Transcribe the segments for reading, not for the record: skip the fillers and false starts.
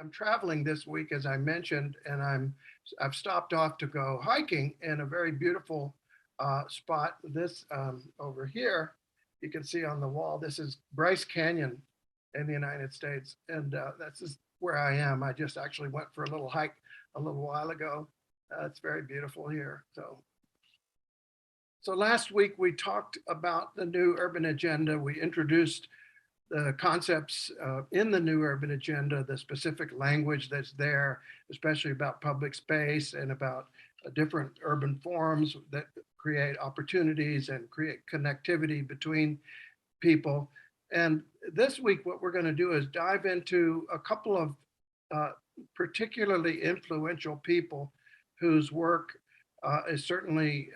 I'm traveling this week, as I mentioned, and I've stopped off to go hiking in a very beautiful spot. This over here, you can see on the wall. This is Bryce Canyon in the United States, and that's just where I am. I just actually went for a little hike a little while ago. It's very beautiful here. So last week we talked about the new urban agenda. We introduced the concepts in the new urban agenda, the specific language that's there, especially about public space and about different urban forms that create opportunities and create connectivity between people. And this week, what we're going to do is dive into a couple of uh, particularly influential people whose work is certainly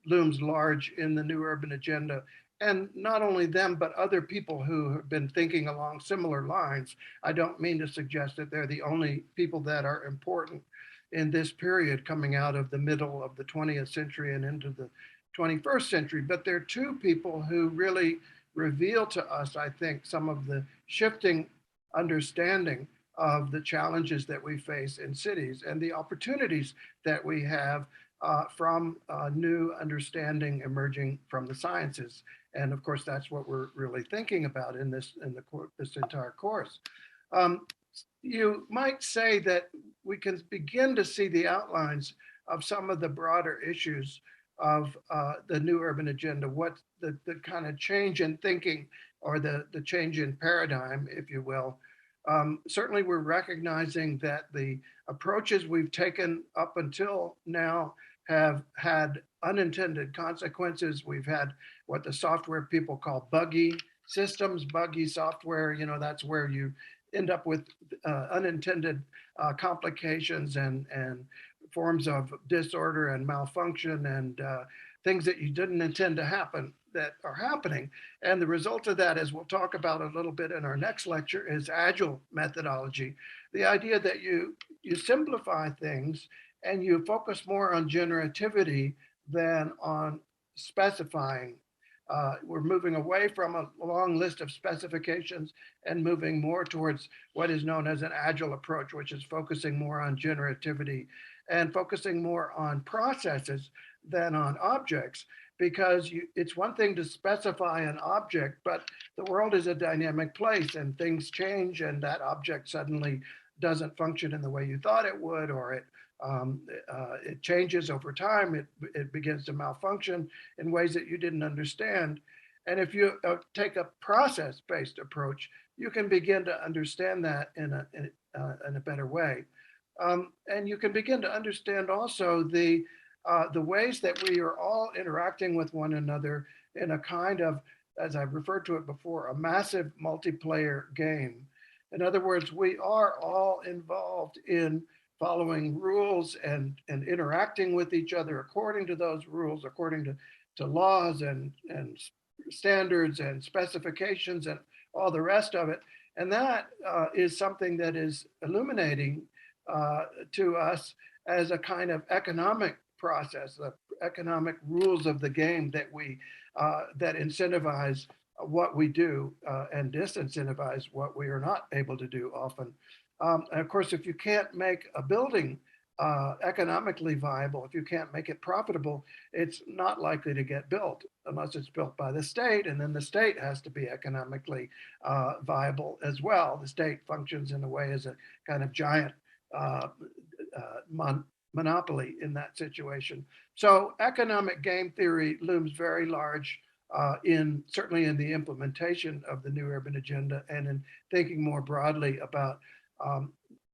looms large in the new urban agenda. And not only them, but other people who have been thinking along similar lines. I don't mean to suggest that they're the only people that are important in this period coming out of the middle of the 20th century and into the 21st century, but they're two people who really reveal to us, I think, some of the shifting understanding of the challenges that we face in cities and the opportunities that we have from new understanding emerging from the sciences. And of course, that's what we're really thinking about in this entire course. Um, you might say that we can begin to see the outlines of some of the broader issues of the new urban agenda, what the kind of change in thinking or the change in paradigm, if you will. Certainly, we're recognizing that the approaches we've taken up until now have had unintended consequences. We've had what the software people call buggy systems, buggy software. You know, that's where you end up with unintended complications and forms of disorder and malfunction and things that you didn't intend to happen that are happening. And the result of that, as we'll talk about a little bit in our next lecture, is agile methodology. The idea that you simplify things and you focus more on generativity than on specifying. We're moving away from a long list of specifications and moving more towards what is known as an agile approach, which is focusing more on generativity and focusing more on processes than on objects. Because it's one thing to specify an object, but the world is a dynamic place and things change, and that object suddenly doesn't function in the way you thought it would, or it changes over time. It begins to malfunction in ways that you didn't understand. And if you take a process-based approach, you can begin to understand that in a better way. And you can begin to understand also the ways that we are all interacting with one another in a kind of, as I've referred to it before, a massive multiplayer game. In other words, we are all involved in following rules and interacting with each other according to those rules, according to laws and standards and specifications and all the rest of it. And that is something that is illuminating to us as a kind of economic process, the economic rules of the game that incentivize what we do and disincentivize what we are not able to do often. And of course, if you can't make a building economically viable, if you can't make it profitable, it's not likely to get built unless it's built by the state. And then the state has to be economically viable as well. The state functions in a way as a kind of giant monopoly in that situation. So economic game theory looms very large certainly in the implementation of the new urban agenda and in thinking more broadly about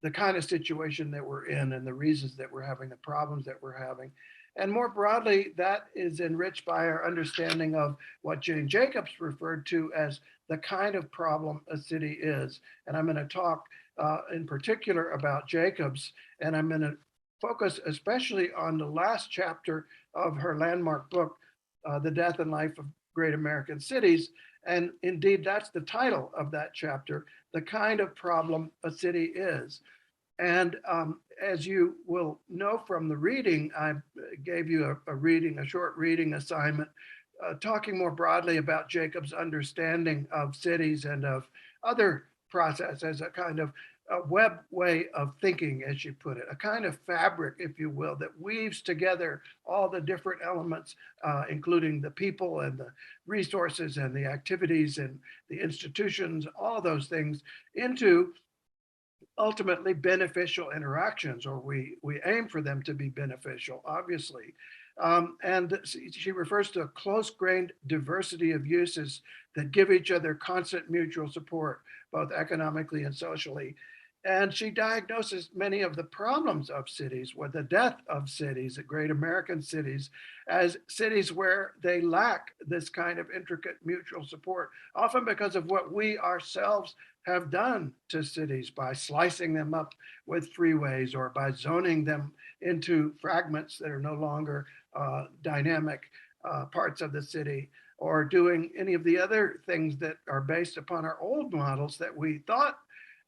the kind of situation that we're in and the reasons that we're having the problems that we're having. And more broadly, that is enriched by our understanding of what Jane Jacobs referred to as the kind of problem a city is. And I'm going to talk in particular about Jacobs, and I'm going to focus especially on the last chapter of her landmark book, The Death and Life of Great American Cities. And indeed, that's the title of that chapter, The Kind of Problem a City Is. And as you will know from the reading, I gave you a short reading assignment, talking more broadly about Jacob's understanding of cities and of other process as a kind of a web way of thinking, as you put it, a kind of fabric, if you will, that weaves together all the different elements, including the people and the resources and the activities and the institutions, all those things into ultimately beneficial interactions, or we aim for them to be beneficial, obviously. And she refers to a close-grained diversity of uses that give each other constant mutual support, both economically and socially. And she diagnoses many of the problems of cities, with the death of cities, the great American cities, as cities where they lack this kind of intricate mutual support, often because of what we ourselves have done to cities by slicing them up with freeways or by zoning them into fragments that are no longer dynamic parts of the city, or doing any of the other things that are based upon our old models that we thought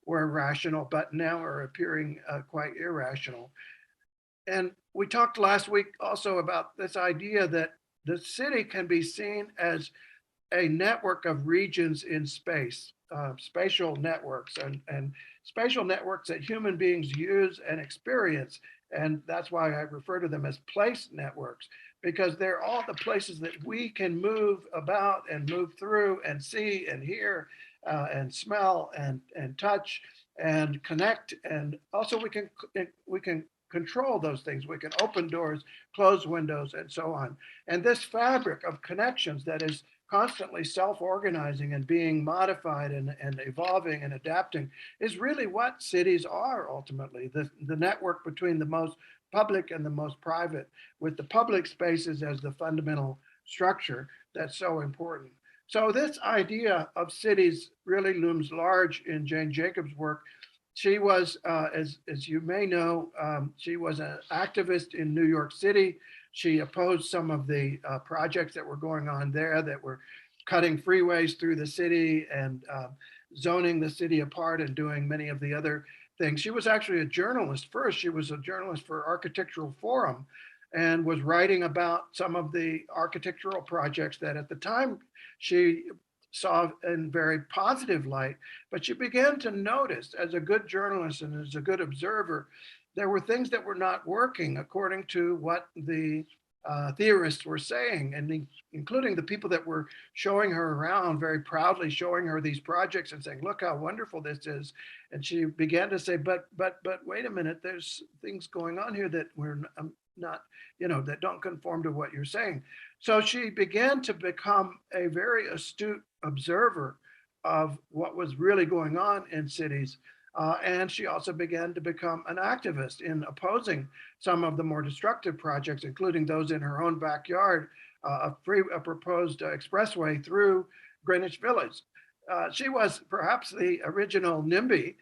were rational, but now are appearing quite irrational. And we talked last week also about this idea that the city can be seen as a network of regions in space, spatial networks, and spatial networks that human beings use and experience. And that's why I refer to them as place networks, because they're all the places that we can move about and move through and see and hear and smell and touch and connect. And also we can control those things. We can open doors, close windows, and so on. And this fabric of connections that is constantly self-organizing and being modified and evolving and adapting is really what cities are ultimately, the network between the most public and the most private, with the public spaces as the fundamental structure that's so important. So this idea of cities really looms large in Jane Jacobs' work. She was, as you may know, she was an activist in New York City. She opposed some of the projects that were going on there that were cutting freeways through the city and zoning the city apart and doing many of the other things. She was actually a journalist first. She was a journalist for Architectural Forum and was writing about some of the architectural projects that at the time she saw in very positive light. But she began to notice, as a good journalist and as a good observer, there were things that were not working according to what the theorists were saying, and including the people that were showing her around, very proudly showing her these projects and saying, "Look how wonderful this is." And she began to say, "But wait a minute, there's things going on here that we're not, that don't conform to what you're saying." So she began to become a very astute observer of what was really going on in cities. And she also began to become an activist in opposing some of the more destructive projects, including those in her own backyard, a proposed expressway through Greenwich Village. She was perhaps the original NIMBY,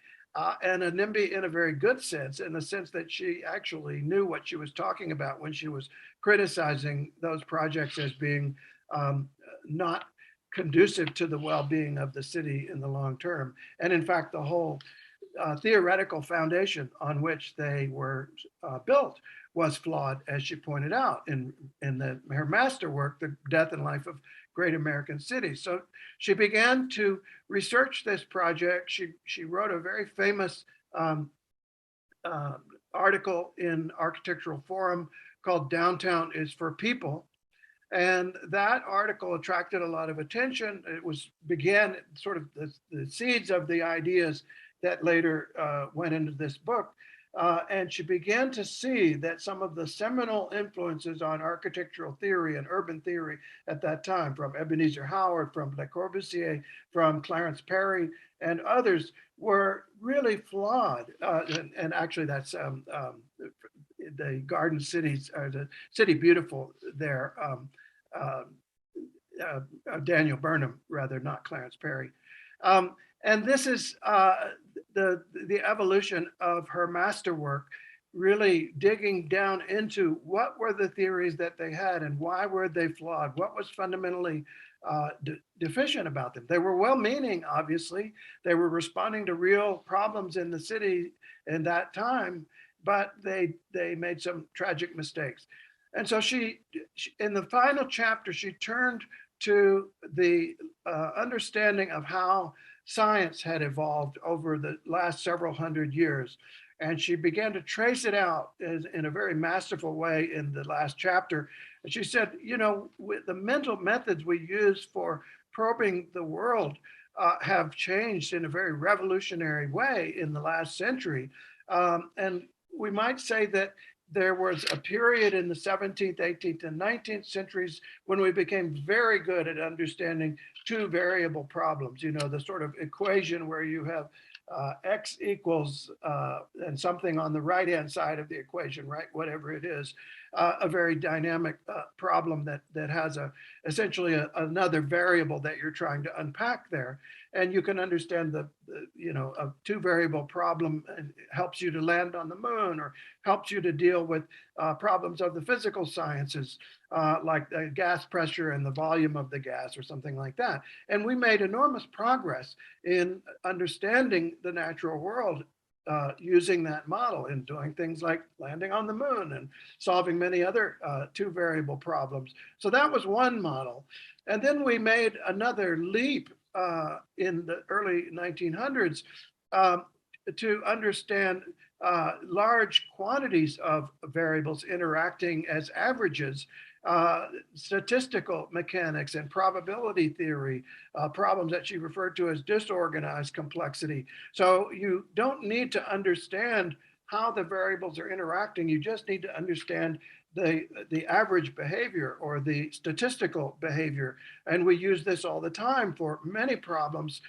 and a NIMBY in a very good sense, in the sense that she actually knew what she was talking about when she was criticizing those projects as being not conducive to the well-being of the city in the long term. And in fact, the whole theoretical foundation on which they were built was flawed, as she pointed out in her masterwork, The Death and Life of Great American Cities. So she began to research this project. She wrote a very famous article in Architectural Forum called "Downtown is for People." And that article attracted a lot of attention. It began sort of the seeds of the ideas that later went into this book. And she began to see that some of the seminal influences on architectural theory and urban theory at that time, from Ebenezer Howard, from Le Corbusier, from Clarence Perry, and others, were really flawed. And actually, that's the Garden Cities, or the City Beautiful there, Daniel Burnham, rather, not Clarence Perry. And this is the evolution of her masterwork, really digging down into what were the theories that they had and why were they flawed? What was fundamentally deficient about them? They were well-meaning, obviously. They were responding to real problems in the city in that time, but they made some tragic mistakes. And so she, in the final chapter, she turned to the understanding of how science had evolved over the last several hundred years. And she began to trace it out in a very masterful way in the last chapter. And she said, you know, with the mental methods we use for probing the world have changed in a very revolutionary way in the last century. And we might say that there was a period in the 17th, 18th, and 19th centuries when we became very good at understanding two variable problems, you know, the sort of equation where you have x equals and something on the right hand side of the equation, right, whatever it is, a very dynamic problem that has essentially another variable that you're trying to unpack there. And you can understand you know, a two variable problem helps you to land on the moon, or helps you to deal with problems of the physical sciences, like the gas pressure and the volume of the gas or something like that. And we made enormous progress in understanding the natural world using that model and doing things like landing on the moon and solving many other two variable problems. So that was one model. And then we made another leap in the early 1900s to understand large quantities of variables interacting as averages, statistical mechanics and probability theory, problems that she referred to as disorganized complexity. So you don't need to understand how the variables are interacting. You just need to understand the average behavior or the statistical behavior. And we use this all the time for many problems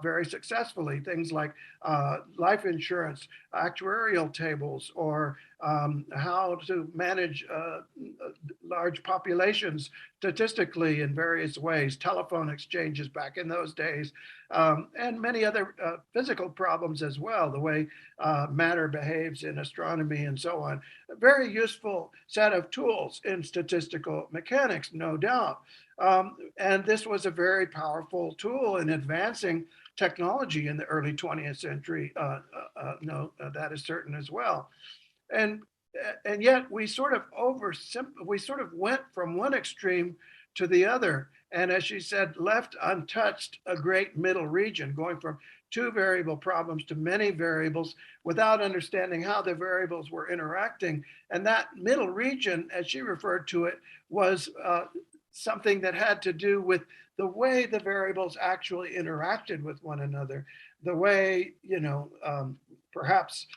very successfully. Things like life insurance, actuarial tables, or how to manage large populations statistically in various ways, telephone exchanges back in those days, and many other physical problems as well, the way matter behaves in astronomy and so on. A very useful set of tools in statistical mechanics, no doubt. And this was a very powerful tool in advancing technology in the early 20th century. No, that is certain as well. And and yet we sort of went from one extreme to the other. And as she said, left untouched a great middle region, going from two variable problems to many variables without understanding how the variables were interacting. And that middle region, as she referred to it, was something that had to do with the way the variables actually interacted with one another, the way, you know, perhaps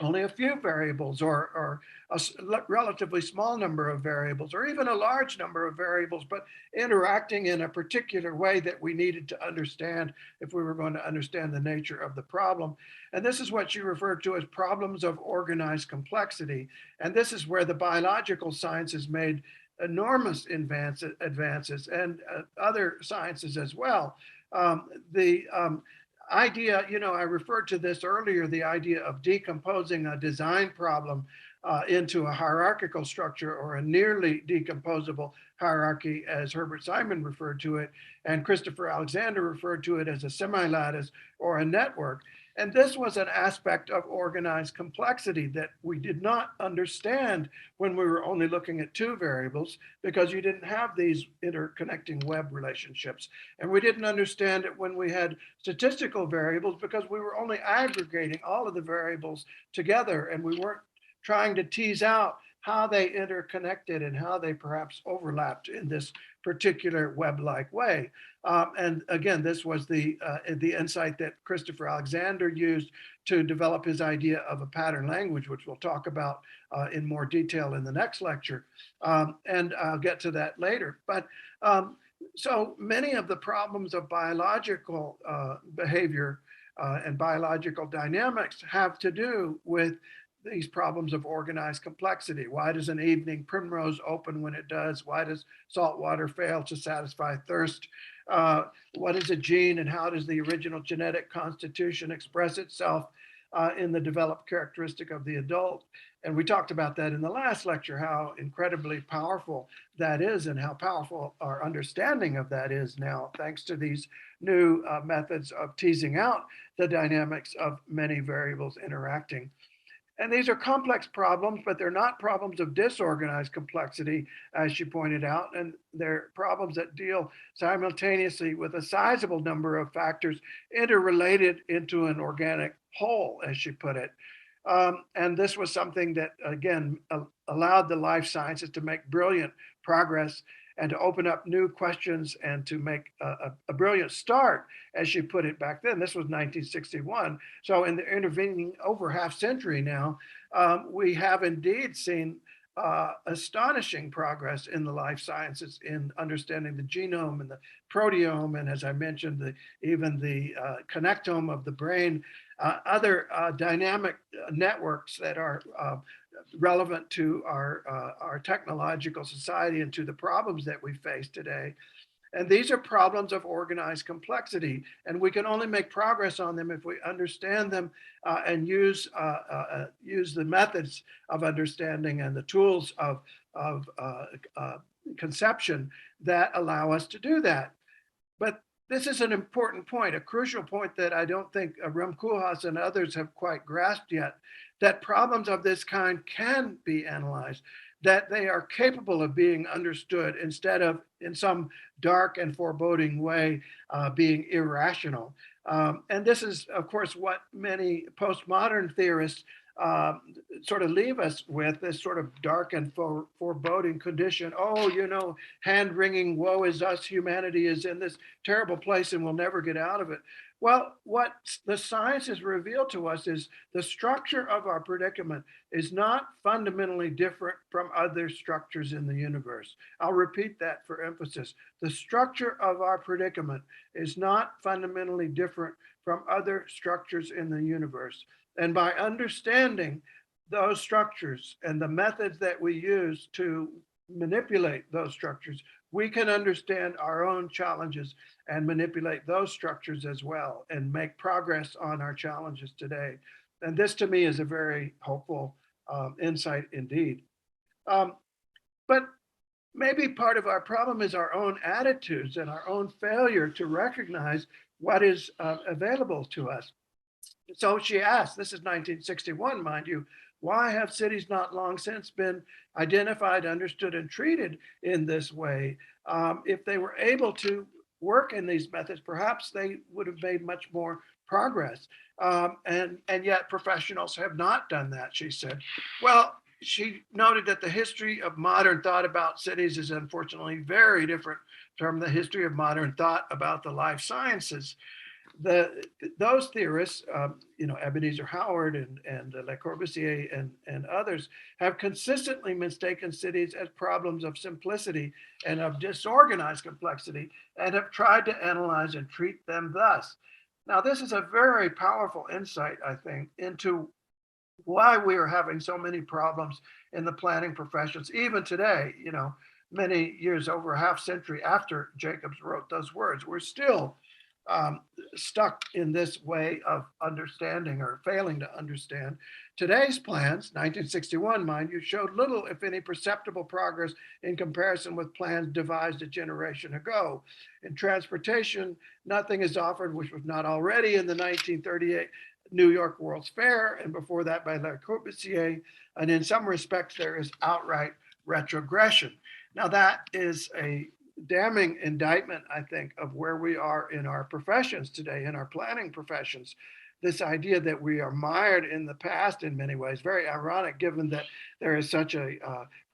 only a few variables, or a relatively small number of variables, or even a large number of variables, but interacting in a particular way that we needed to understand if we were going to understand the nature of the problem. And this is what she referred to as problems of organized complexity. And this is where the biological sciences made enormous advances, and other sciences as well. The idea, you know, I referred to this earlier, the idea of decomposing a design problem into a hierarchical structure, or a nearly decomposable hierarchy, as Herbert Simon referred to it, and Christopher Alexander referred to it as a semilattice or a network. And this was an aspect of organized complexity that we did not understand when we were only looking at two variables, because you didn't have these interconnecting web relationships. And we didn't understand it when we had statistical variables, because we were only aggregating all of the variables together, and we weren't trying to tease out how they interconnected and how they perhaps overlapped in this particular web-like way. And again, this was the insight that Christopher Alexander used to develop his idea of a pattern language, which we'll talk about in more detail in the next lecture. And I'll get to that later. But so many of the problems of biological behavior and biological dynamics have to do with these problems of organized complexity. Why does an evening primrose open when it does? Why does salt water fail to satisfy thirst? What is a gene, and how does the original genetic constitution express itself in the developed characteristic of the adult? And we talked about that in the last lecture, how incredibly powerful that is, and how powerful our understanding of that is now, thanks to these new methods of teasing out the dynamics of many variables interacting. And these are complex problems, but they're not problems of disorganized complexity, as she pointed out. And they're problems that deal simultaneously with a sizable number of factors interrelated into an organic whole, as she put it. And this was something that, again, allowed the life sciences to make brilliant progress and to open up new questions and to make a brilliant start, as she put it back then. This was 1961. So in the intervening over half century now, we have indeed seen astonishing progress in the life sciences in understanding the genome and the proteome, and as I mentioned, even the connectome of the brain, other dynamic networks that are relevant to our technological society and to the problems that we face today. And these are problems of organized complexity, and we can only make progress on them if we understand them and use the methods of understanding and the tools of conception that allow us to do that. But this is an important point, a crucial point that I don't think Rem Koolhaas and others have quite grasped yet, that problems of this kind can be analyzed, that they are capable of being understood instead of, in some dark and foreboding way, being irrational. And this is, of course, what many postmodern theorists sort of leave us with, this sort of dark and foreboding condition. Oh, hand wringing, woe is us, humanity is in this terrible place and we'll never get out of it. Well, what the science has revealed to us is the structure of our predicament is not fundamentally different from other structures in the universe. I'll repeat that for emphasis. The structure of our predicament is not fundamentally different from other structures in the universe. And by understanding those structures and the methods that we use to manipulate those structures, we can understand our own challenges and manipulate those structures as well and make progress on our challenges today. And this to me is a very hopeful insight indeed. But maybe part of our problem is our own attitudes and our own failure to recognize what is available to us. So she asked, this is 1961, mind you, why have cities not long since been identified, understood, and treated in this way? If they were able to work in these methods, perhaps they would have made much more progress. And yet professionals have not done that, she said. Well, she noted that the history of modern thought about cities is unfortunately very different from the history of modern thought about the life sciences. Those theorists, Ebenezer Howard and Le Corbusier and others, have consistently mistaken cities as problems of simplicity and of disorganized complexity, and have tried to analyze and treat them thus. Now, this is a very powerful insight, I think, into why we are having so many problems in the planning professions, even today, many years, over a half century after Jacobs wrote those words. We're still stuck in this way of understanding or failing to understand. Today's plans, 1961, mind you, showed little, if any, perceptible progress in comparison with plans devised a generation ago. In transportation, nothing is offered which was not already in the 1938 New York World's Fair, and before that by Le Corbusier. And in some respects, there is outright retrogression. Now, that is a damning indictment, I think, of where we are in our professions today, in our planning professions. This idea that we are mired in the past in many ways, very ironic given that there is such a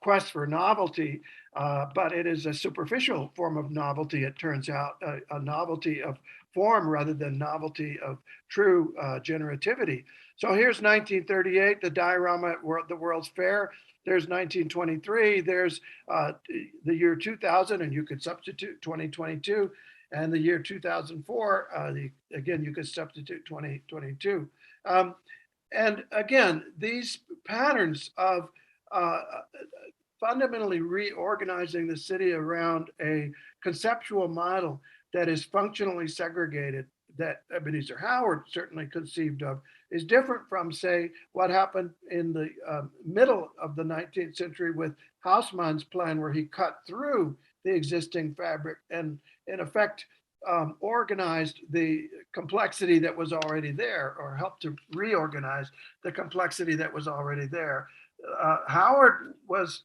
quest for novelty, but it is a superficial form of novelty, it turns out, a novelty of form rather than novelty of true generativity. So here's 1938, the diorama at the World's Fair. There's 1923, there's the year 2000, and you could substitute 2022, and the year 2004, again, you could substitute 2022. And again, these patterns of fundamentally reorganizing the city around a conceptual model that is functionally segregated, that Ebenezer Howard certainly conceived of, is different from, say, what happened in the middle of the 19th century with Haussmann's plan, where he cut through the existing fabric and, in effect, organized the complexity that was already there, or helped to reorganize the complexity that was already there. Howard was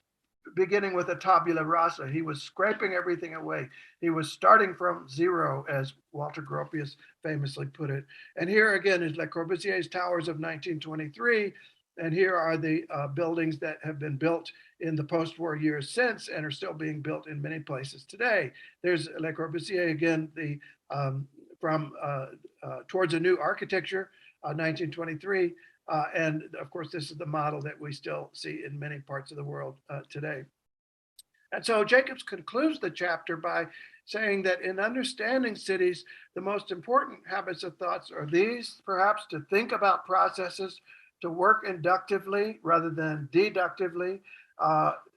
beginning with a tabula rasa. He was scraping everything away. He was starting from zero, as Walter Gropius famously put it. And here again is Le Corbusier's towers of 1923. And here are the buildings that have been built in the post-war years since and are still being built in many places today. There's Le Corbusier again, the from towards a new architecture, 1923. And of course, this is the model that we still see in many parts of the world today. And so Jacobs concludes the chapter by saying that in understanding cities, the most important habits of thoughts are these: perhaps to think about processes, to work inductively rather than deductively,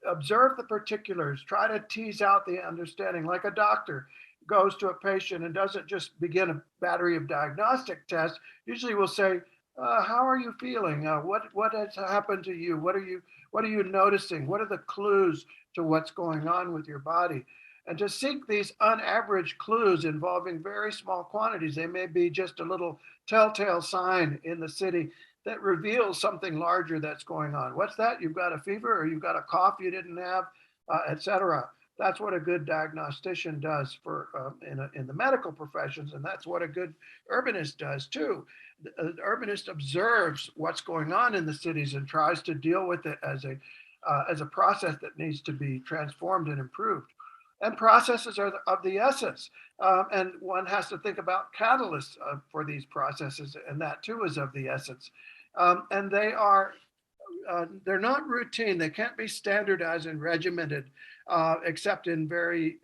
observe the particulars, try to tease out the understanding, like a doctor goes to a patient and doesn't just begin a battery of diagnostic tests. Usually we'll say, how are you feeling? What has happened to you? What are you noticing? What are the clues to what's going on with your body? And to seek these unaveraged clues involving very small quantities. They may be just a little telltale sign in the city that reveals something larger that's going on. What's that? You've got a fever, or you've got a cough you didn't have, etc. That's what a good diagnostician does for in the medical professions, and that's what a good urbanist does too. The urbanist observes what's going on in the cities and tries to deal with it as a process that needs to be transformed and improved. And processes are of the essence, and one has to think about catalysts for these processes, and that too is of the essence. And they're not routine. They can't be standardized and regimented, except in very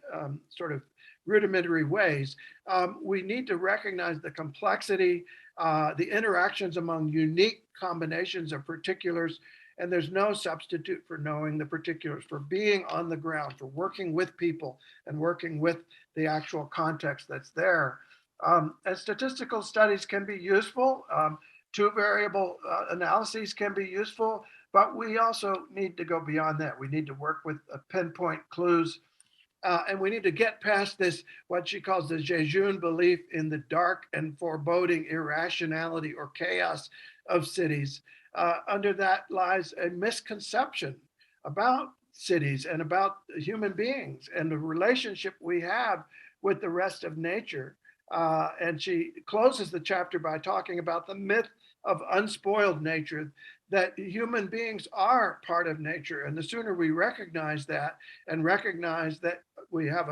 sort of rudimentary ways. We need to recognize the complexity, the interactions among unique combinations of particulars, and there's no substitute for knowing the particulars, for being on the ground, for working with people and working with the actual context that's there. And statistical studies can be useful. Two variable analyses can be useful, but we also need to go beyond that. We need to work with pinpoint clues, and we need to get past this, what she calls the jejune belief in the dark and foreboding irrationality or chaos of cities. Under that lies a misconception about cities and about human beings and the relationship we have with the rest of nature. And she closes the chapter by talking about the myth of unspoiled nature, that human beings are part of nature. And the sooner we recognize that and recognize that we have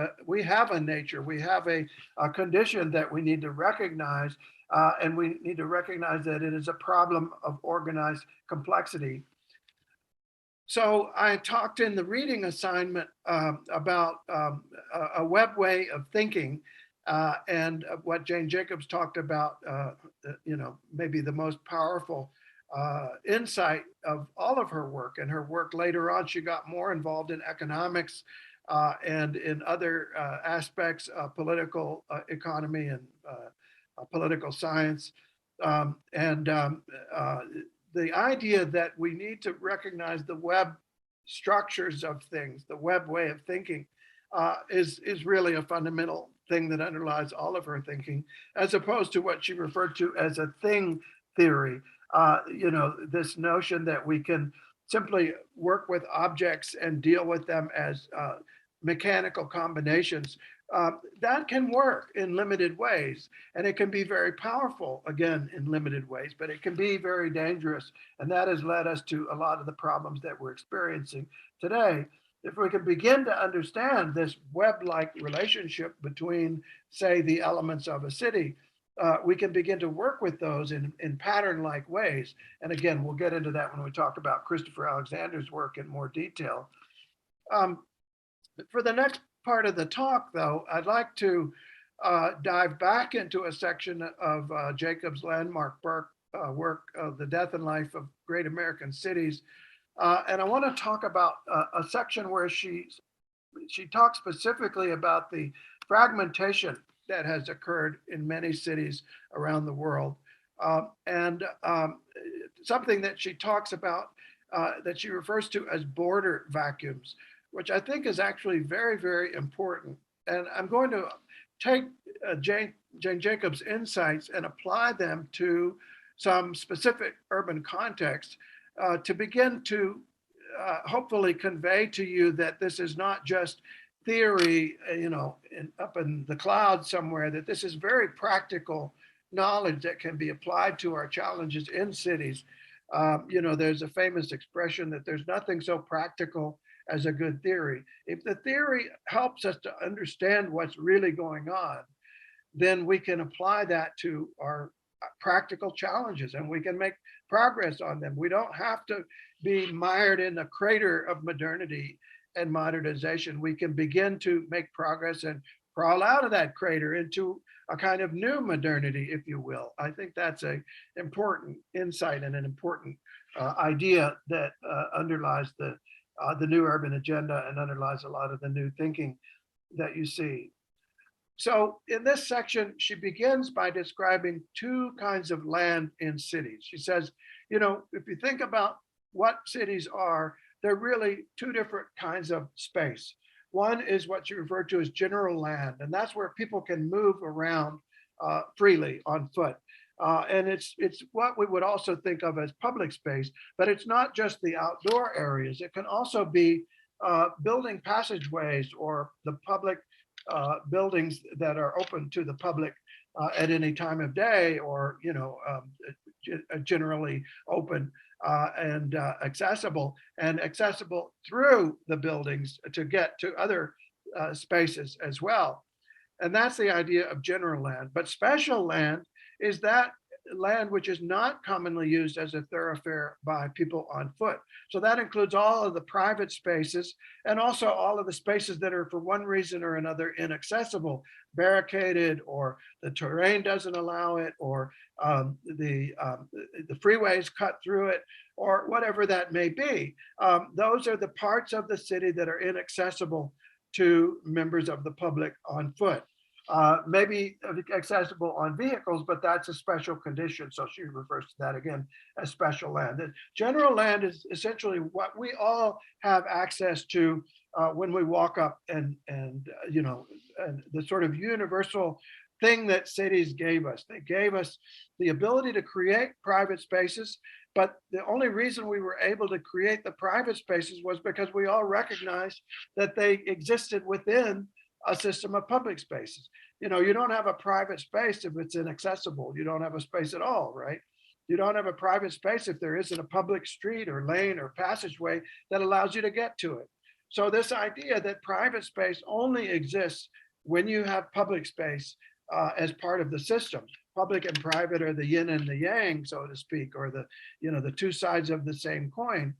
a nature, we have a condition that we need to recognize, and we need to recognize that it is a problem of organized complexity. So I talked in the reading assignment about a web way of thinking, and what Jane Jacobs talked about, maybe the most powerful insight of all of her work. And her work later on, she got more involved in economics and in other aspects of political economy and political science. The idea that we need to recognize the web structures of things, the web way of thinking, is really a fundamental thing that underlies all of her thinking, as opposed to what she referred to as a thing theory. This notion that we can simply work with objects and deal with them as mechanical combinations. That can work in limited ways, and it can be very powerful, again, in limited ways, but it can be very dangerous. And that has led us to a lot of the problems that we're experiencing today. If we can begin to understand this web-like relationship between, say, the elements of a city, we can begin to work with those in pattern-like ways. And again, we'll get into that when we talk about Christopher Alexander's work in more detail. For the next part of the talk, though, I'd like to dive back into a section of Jacobs' landmark work, The Death and Life of Great American Cities. And I want to talk about a section where she talks specifically about the fragmentation that has occurred in many cities around the world. And something that she talks about that she refers to as border vacuums, which I think is actually very, very important. And I'm going to take Jane Jacobs' insights and apply them to some specific urban context to begin to hopefully convey to you that this is not just theory, up in the clouds somewhere, that this is very practical knowledge that can be applied to our challenges in cities. There's a famous expression that there's nothing so practical as a good theory. If the theory helps us to understand what's really going on, then we can apply that to our practical challenges and we can make progress on them. We don't have to be mired in the crater of modernity and modernization. We can begin to make progress and crawl out of that crater into a kind of new modernity, if you will. I think that's an important insight and an important idea that underlies the new urban agenda and underlies a lot of the new thinking that you see. So in this section, she begins by describing two kinds of land in cities. She says, if you think about what cities are, they're really two different kinds of space. One is what you refer to as general land, and that's where people can move around freely on foot. And it's what we would also think of as public space, but it's not just the outdoor areas. It can also be building passageways or the public buildings that are open to the public at any time of day, or generally open and accessible through the buildings to get to other spaces as well. And that's the idea of general land. But special land is that land which is not commonly used as a thoroughfare by people on foot. So that includes all of the private spaces and also all of the spaces that are for one reason or another inaccessible, barricaded, or the terrain doesn't allow it, or the freeways cut through it, or whatever that may be. Those are the parts of the city that are inaccessible to members of the public on foot. Maybe accessible on vehicles, but that's a special condition. So she refers to that again as special land. The general land is essentially what we all have access to when we walk up, and the sort of universal thing that cities gave us. They gave us the ability to create private spaces, but the only reason we were able to create the private spaces was because we all recognized that they existed within a system of public spaces. You don't have a private space if it's inaccessible. You don't have a space at all, right? You don't have a private space if there isn't a public street or lane or passageway that allows you to get to it. So this idea that private space only exists when you have public space as part of the system. Public and private are the yin and the yang, so to speak, or the two sides of the same coin.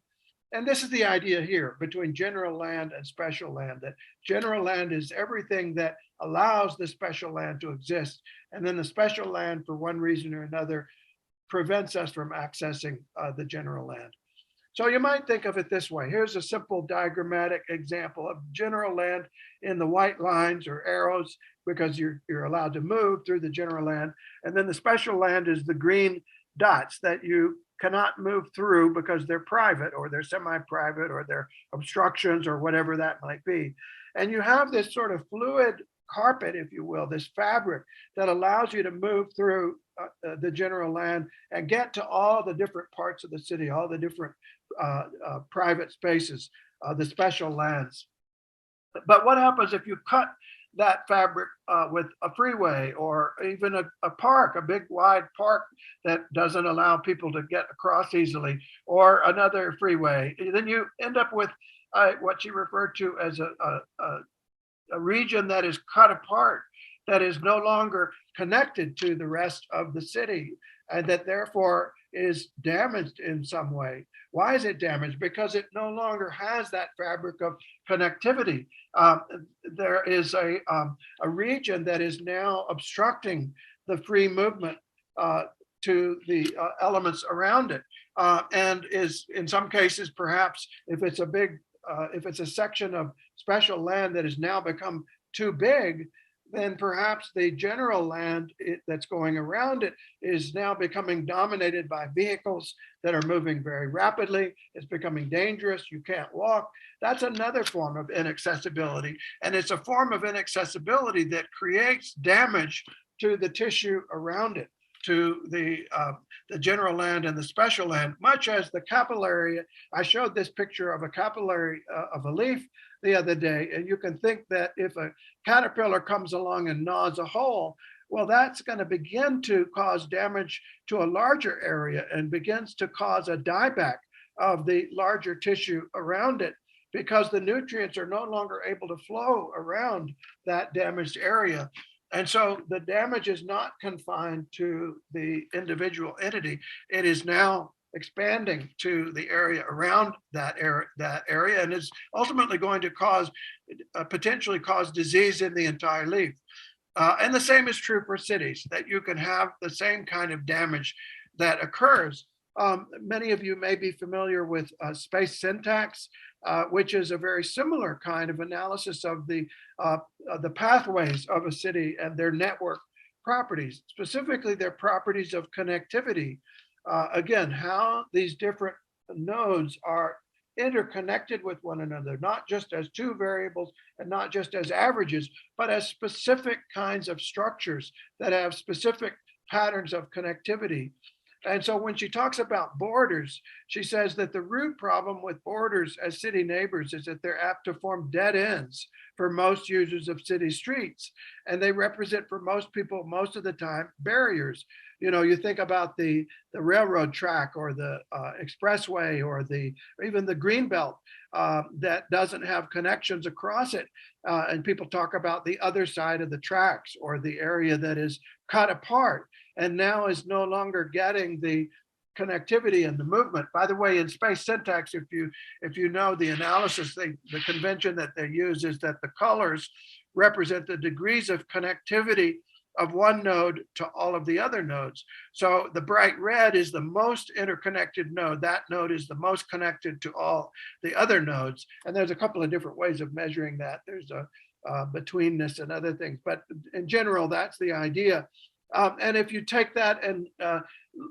And this is the idea here between general land and special land, that general land is everything that allows the special land to exist. And then the special land, for one reason or another, prevents us from accessing the general land. So you might think of it this way. Here's a simple diagrammatic example of general land in the white lines or arrows, because you're allowed to move through the general land. And then the special land is the green dots that you cannot move through because they're private, or they're semi-private, or they're obstructions, or whatever that might be. And you have this sort of fluid carpet, if you will, this fabric that allows you to move through the general land and get to all the different parts of the city, all the different private spaces, the special lands. But what happens if you cut that fabric with a freeway, or even a park, a big wide park that doesn't allow people to get across easily, or another freeway? Then you end up with what she referred to as a region that is cut apart, that is no longer connected to the rest of the city, and that therefore is damaged in some way. Why is it damaged? Because it no longer has that fabric of connectivity. There is a region that is now obstructing the free movement to the elements around it, and is in some cases, perhaps, if it's a section of special land that has now become too big, then perhaps the general land that's going around it is now becoming dominated by vehicles that are moving very rapidly. It's becoming dangerous. You can't walk. That's another form of inaccessibility. And it's a form of inaccessibility that creates damage to the tissue around it, to the general land and the special land, much as the capillary. I showed this picture of a capillary of a leaf the other day, and you can think that if a caterpillar comes along and gnaws a hole, well, that's going to begin to cause damage to a larger area and begins to cause a dieback of the larger tissue around it, because the nutrients are no longer able to flow around that damaged area. And so the damage is not confined to the individual entity. It is now expanding to the area around that area, and is ultimately going to cause potentially cause disease in the entire leaf. And the same is true for cities, that you can have the same kind of damage that occurs. Many of you may be familiar with space syntax, which is a very similar kind of analysis of the pathways of a city and their network properties, specifically their properties of connectivity. Again, how these different nodes are interconnected with one another, not just as two variables and not just as averages, but as specific kinds of structures that have specific patterns of connectivity. And so when she talks about borders, she says that the root problem with borders as city neighbors is that they're apt to form dead ends for most users of city streets. And they represent, for most people, most of the time, barriers. You know, you think about the railroad track or the expressway or even the green belt that doesn't have connections across it. And people talk about the other side of the tracks, or the area that is cut apart and now is no longer getting the connectivity and the movement. By the way, in space syntax, if you know the analysis, the convention that they use is that the colors represent the degrees of connectivity of one node to all of the other nodes. So the bright red is the most interconnected node. That node is the most connected to all the other nodes. And there's a couple of different ways of measuring that. There's a betweenness and other things, but in general, that's the idea. And if you take that and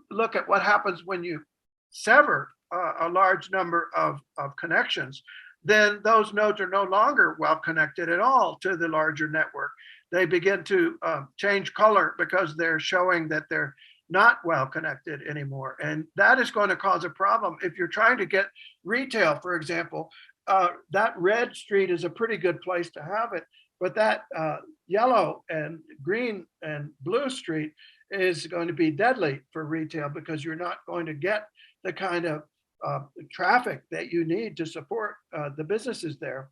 look at what happens when you sever a large number of connections, then those nodes are no longer well connected at all to the larger network. They begin to change color because they're showing that they're not well connected anymore. And that is going to cause a problem. If you're trying to get retail, for example, that red street is a pretty good place to have it. But that yellow and green and blue street is going to be deadly for retail, because you're not going to get the kind of traffic that you need to support the businesses there.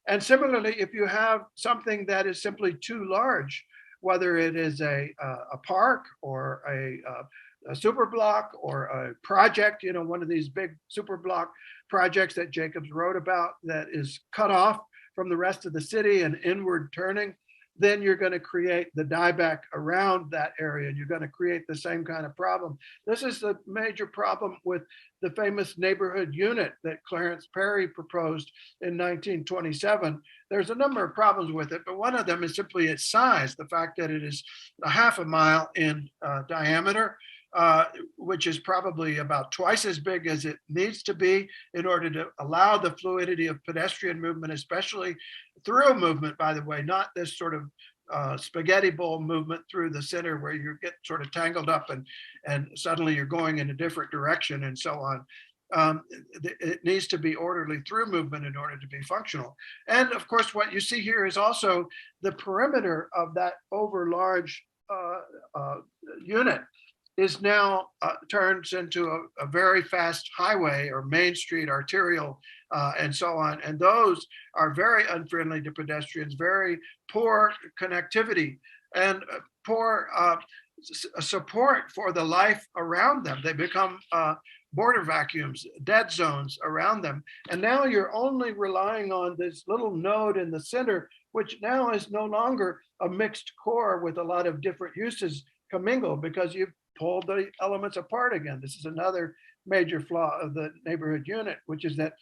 And similarly, if you have something that is simply too large, whether it is a park or a super block or a project, you know, one of these big super block projects that Jacobs wrote about that is cut off from the rest of the city and inward turning, then you're going to create the dieback around that area, and you're going to create the same kind of problem. This is the major problem with the famous neighborhood unit that Clarence Perry proposed in 1927. There's a number of problems with it, but one of them is simply its size, the fact that it is a half a mile in diameter, which is probably about twice as big as it needs to be in order to allow the fluidity of pedestrian movement, especially through movement, by the way, not this sort of spaghetti bowl movement through the center where you get sort of tangled up and suddenly you're going in a different direction and so on. It needs to be orderly through movement in order to be functional. And of course, what you see here is also the perimeter of that over large unit is now turns into a very fast highway or main street, arterial, and so on. And those are very unfriendly to pedestrians, very poor connectivity, and poor support for the life around them. They become border vacuums, dead zones around them. And now you're only relying on this little node in the center, which now is no longer a mixed core with a lot of different uses commingled, because you've pulled the elements apart again. This is another major flaw of the neighborhood unit, which is that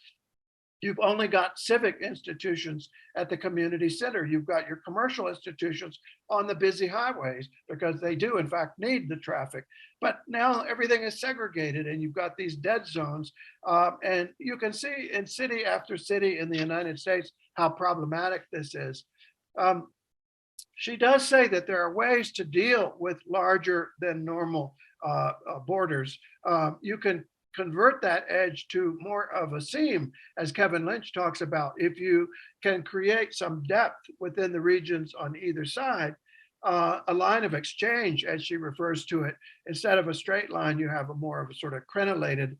You've only got civic institutions at the community center. You've got your commercial institutions on the busy highways because they do, in fact, need the traffic. But now everything is segregated and you've got these dead zones. And you can see in city after city in the United States how problematic this is. Um, she does say that there are ways to deal with larger than normal borders. You can convert that edge to more of a seam, as Kevin Lynch talks about. If you can create some depth within the regions on either side, a line of exchange, as she refers to it, instead of a straight line, you have a more of a sort of crenellated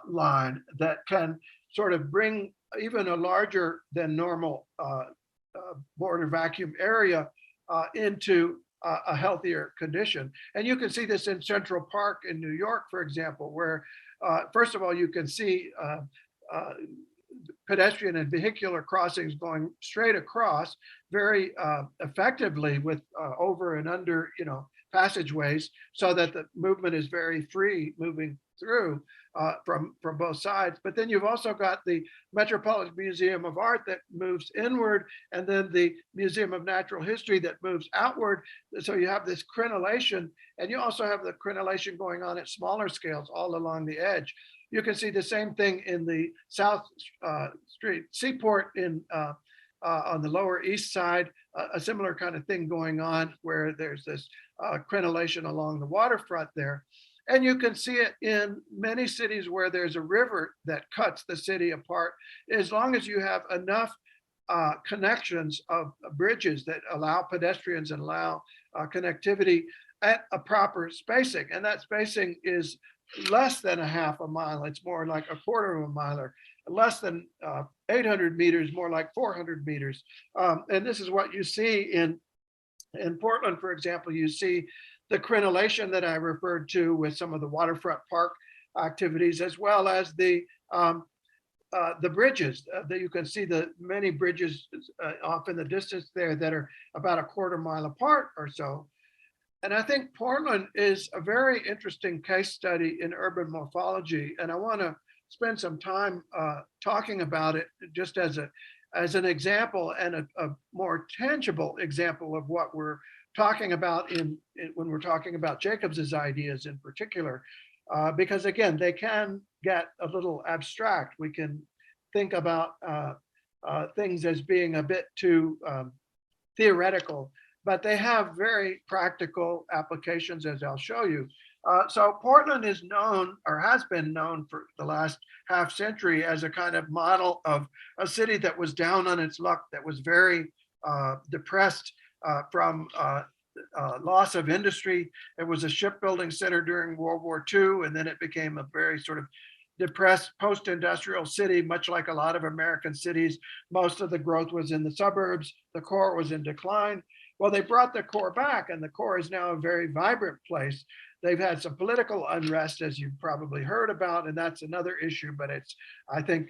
line that can sort of bring even a larger than normal border vacuum area into a healthier condition. And you can see this in Central Park in New York, for example, where first of all, you can see pedestrian and vehicular crossings going straight across very effectively with over and under, passageways, so that the movement is very free moving through from both sides. But then you've also got the Metropolitan Museum of Art that moves inward, and then the Museum of Natural History that moves outward. So you have this crenellation, and you also have the crenellation going on at smaller scales all along the edge. You can see the same thing in the South Street Seaport on the Lower East Side, a similar kind of thing going on where there's this crenellation along the waterfront there. And you can see it in many cities where there's a river that cuts the city apart. As long as you have enough connections of bridges that allow pedestrians and allow connectivity at a proper spacing. And that spacing is less than a half a mile. It's more like a quarter of a mile, or less than 800 meters, more like 400 meters. And this is what you see in Portland, for example. You see the crenellation that I referred to with some of the waterfront park activities, as well as the bridges. That you can see the many bridges off in the distance there that are about a quarter mile apart or so. And I think Portland is a very interesting case study in urban morphology, and I want to spend some time talking about it just as an example, and a more tangible example of what we're talking about when we're talking about Jacobs's ideas in particular, because again, they can get a little abstract. We can think about things as being a bit too theoretical, but they have very practical applications, as I'll show you. So Portland is known, or has been known for the last half century, as a kind of model of a city that was down on its luck, that was very depressed from loss of industry. It was a shipbuilding center during World War II, and then it became a very sort of depressed post-industrial city, much like a lot of American cities. Most of the growth was in the suburbs. The core was in decline. Well, they brought the core back, and the core is now a very vibrant place. They've had some political unrest, as you've probably heard about, and that's another issue, but it's, I think,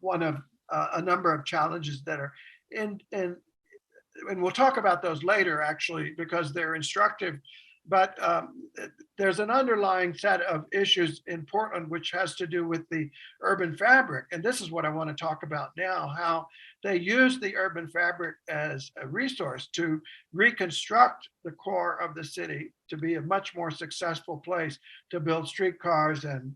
one of a number of challenges that are in, and we'll talk about those later, actually, because they're instructive. But there's an underlying set of issues in Portland which has to do with the urban fabric. And this is what I want to talk about now, how they use the urban fabric as a resource to reconstruct the core of the city to be a much more successful place to build streetcars and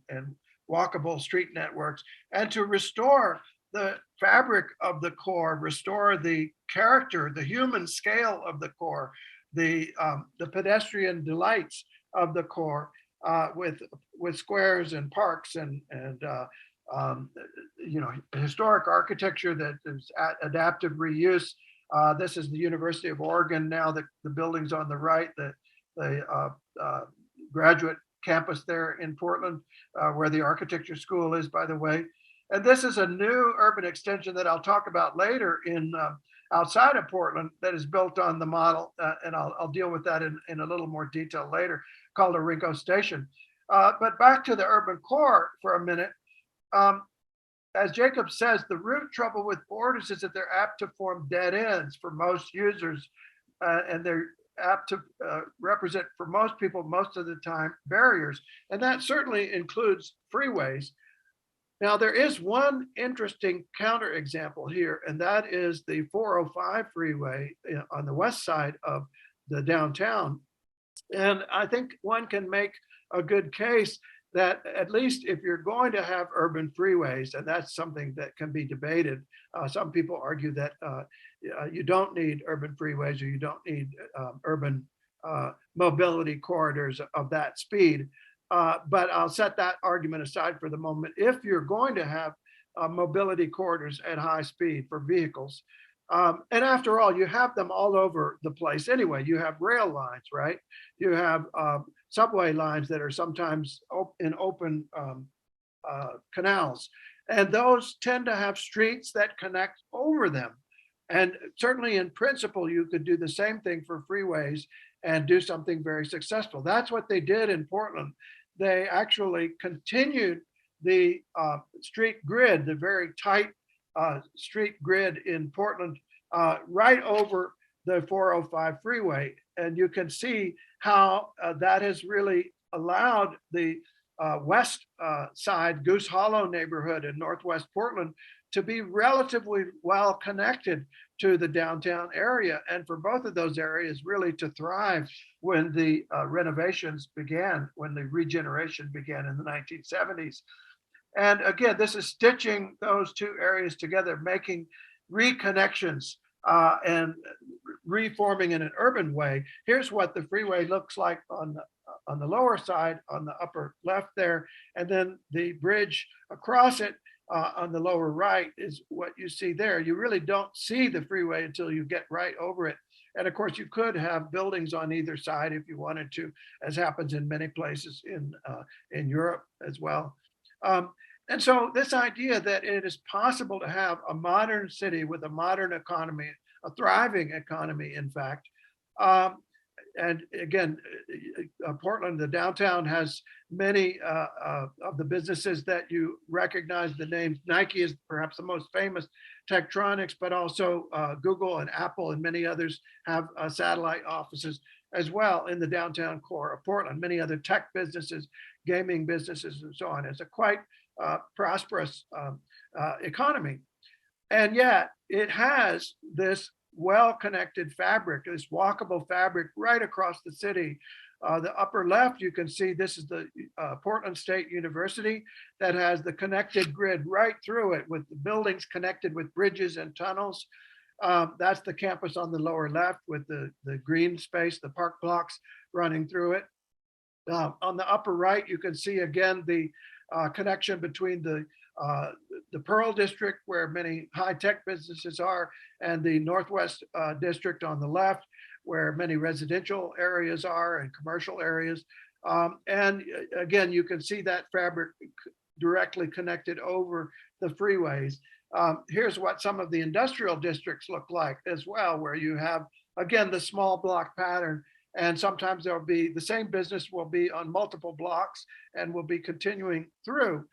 walkable street networks, and to restore the fabric of the core, restore the character, the human scale of the core, the pedestrian delights of the core, with squares and parks and historic architecture that is adaptive reuse. This is the University of Oregon now. The buildings on the right, the graduate campus there in Portland, where the architecture school is, by the way. And this is a new urban extension that I'll talk about later in outside of Portland that is built on the model, and I'll deal with that in a little more detail later, called Orinco Station. But back to the urban core for a minute. As Jacob says, the root trouble with borders is that they're apt to form dead ends for most users, and they're apt to represent, for most people, most of the time, barriers. And that certainly includes freeways. Now, there is one interesting counterexample here, and that is the 405 freeway on the west side of the downtown. And I think one can make a good case that at least if you're going to have urban freeways, and that's something that can be debated, some people argue that you don't need urban freeways or you don't need urban mobility corridors of that speed. But I'll set that argument aside for the moment. If you're going to have mobility corridors at high speed for vehicles, and after all, you have them all over the place anyway. You have rail lines, right? You have subway lines that are sometimes in open canals. And those tend to have streets that connect over them. And certainly in principle, you could do the same thing for freeways and do something very successful. That's what they did in Portland. They actually continued the street grid, the very tight street grid in Portland, right over the 405 freeway. And you can see how that has really allowed the west side, Goose Hollow neighborhood in Northwest Portland, to be relatively well connected to the downtown area, and for both of those areas really to thrive when the renovations began, when the regeneration began in the 1970s. And again, this is stitching those two areas together, making reconnections and reforming in an urban way. Here's what the freeway looks like on the lower side, on the upper left there, and then the bridge across it on the lower right is what you see there. You really don't see the freeway until you get right over it. And of course, you could have buildings on either side if you wanted to, as happens in many places in Europe as well. And so this idea that it is possible to have a modern city with a modern economy, a thriving economy, in fact. And again, Portland, the downtown has many of the businesses that you recognize the names. Nike is perhaps the most famous, Tektronix, but also Google and Apple and many others have satellite offices as well in the downtown core of Portland. Many other tech businesses, gaming businesses, and so on. It's a quite prosperous economy. And yet it has this well-connected fabric, this walkable fabric right across the city. The upper left, you can see this is the Portland State University that has the connected grid right through it with the buildings connected with bridges and tunnels. That's the campus on the lower left with the green space, the park blocks running through it. On the upper right, you can see again the connection between the Pearl District, where many high-tech businesses are, and the Northwest District on the left, where many residential areas are and commercial areas. And again, you can see that fabric directly connected over the freeways. Here's what some of the industrial districts look like as well, where you have, again, the small block pattern. And sometimes there'll be the same business will be on multiple blocks and will be continuing through.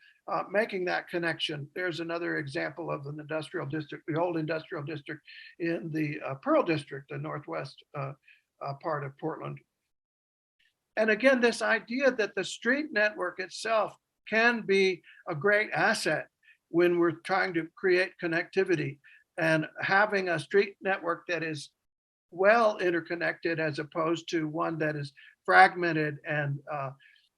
Making that connection. There's another example of an industrial district, the old industrial district in the Pearl District, the northwest part of Portland. And again, this idea that the street network itself can be a great asset when we're trying to create connectivity, and having a street network that is well interconnected as opposed to one that is fragmented and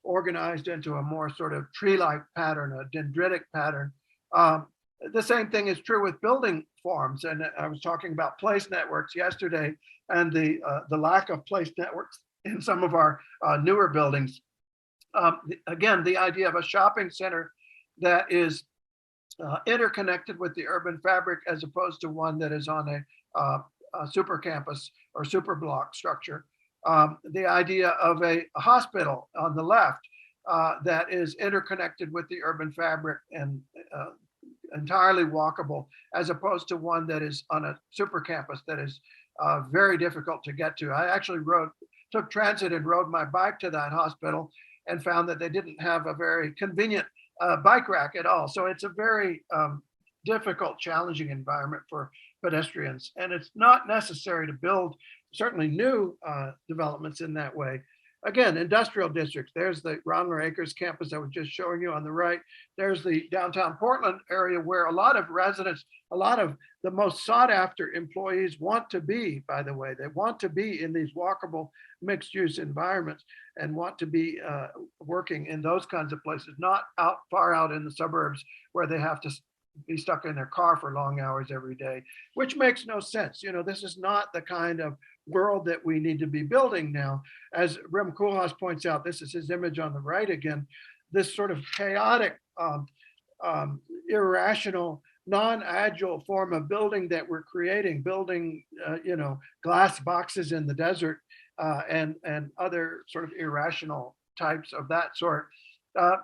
organized into a more sort of tree-like pattern, a dendritic pattern. The same thing is true with building forms. And I was talking about place networks yesterday and the lack of place networks in some of our newer buildings. Again, the idea of a shopping center that is interconnected with the urban fabric as opposed to one that is on a super campus or super block structure. The idea of a hospital on the left that is interconnected with the urban fabric and entirely walkable, as opposed to one that is on a super campus that is very difficult to get to. I actually took transit and rode my bike to that hospital and found that they didn't have a very convenient bike rack at all. So it's a very difficult, challenging environment for pedestrians. And it's not necessary to build certainly new developments in that way. again, industrial districts. There's the Roundler Acres campus I was just showing you on the right. There's the downtown Portland area where a lot of residents, a lot of the most sought after employees want to be, by the way. They want to be in these walkable mixed use environments and want to be working in those kinds of places, not far out in the suburbs where they have to be stuck in their car for long hours every day, which makes no sense. This is not the kind of world that we need to be building now. As Rem Koolhaas points out, this is his image on the right again, this sort of chaotic, irrational, non-agile form of building that we're creating, building, glass boxes in the desert and other sort of irrational types of that sort.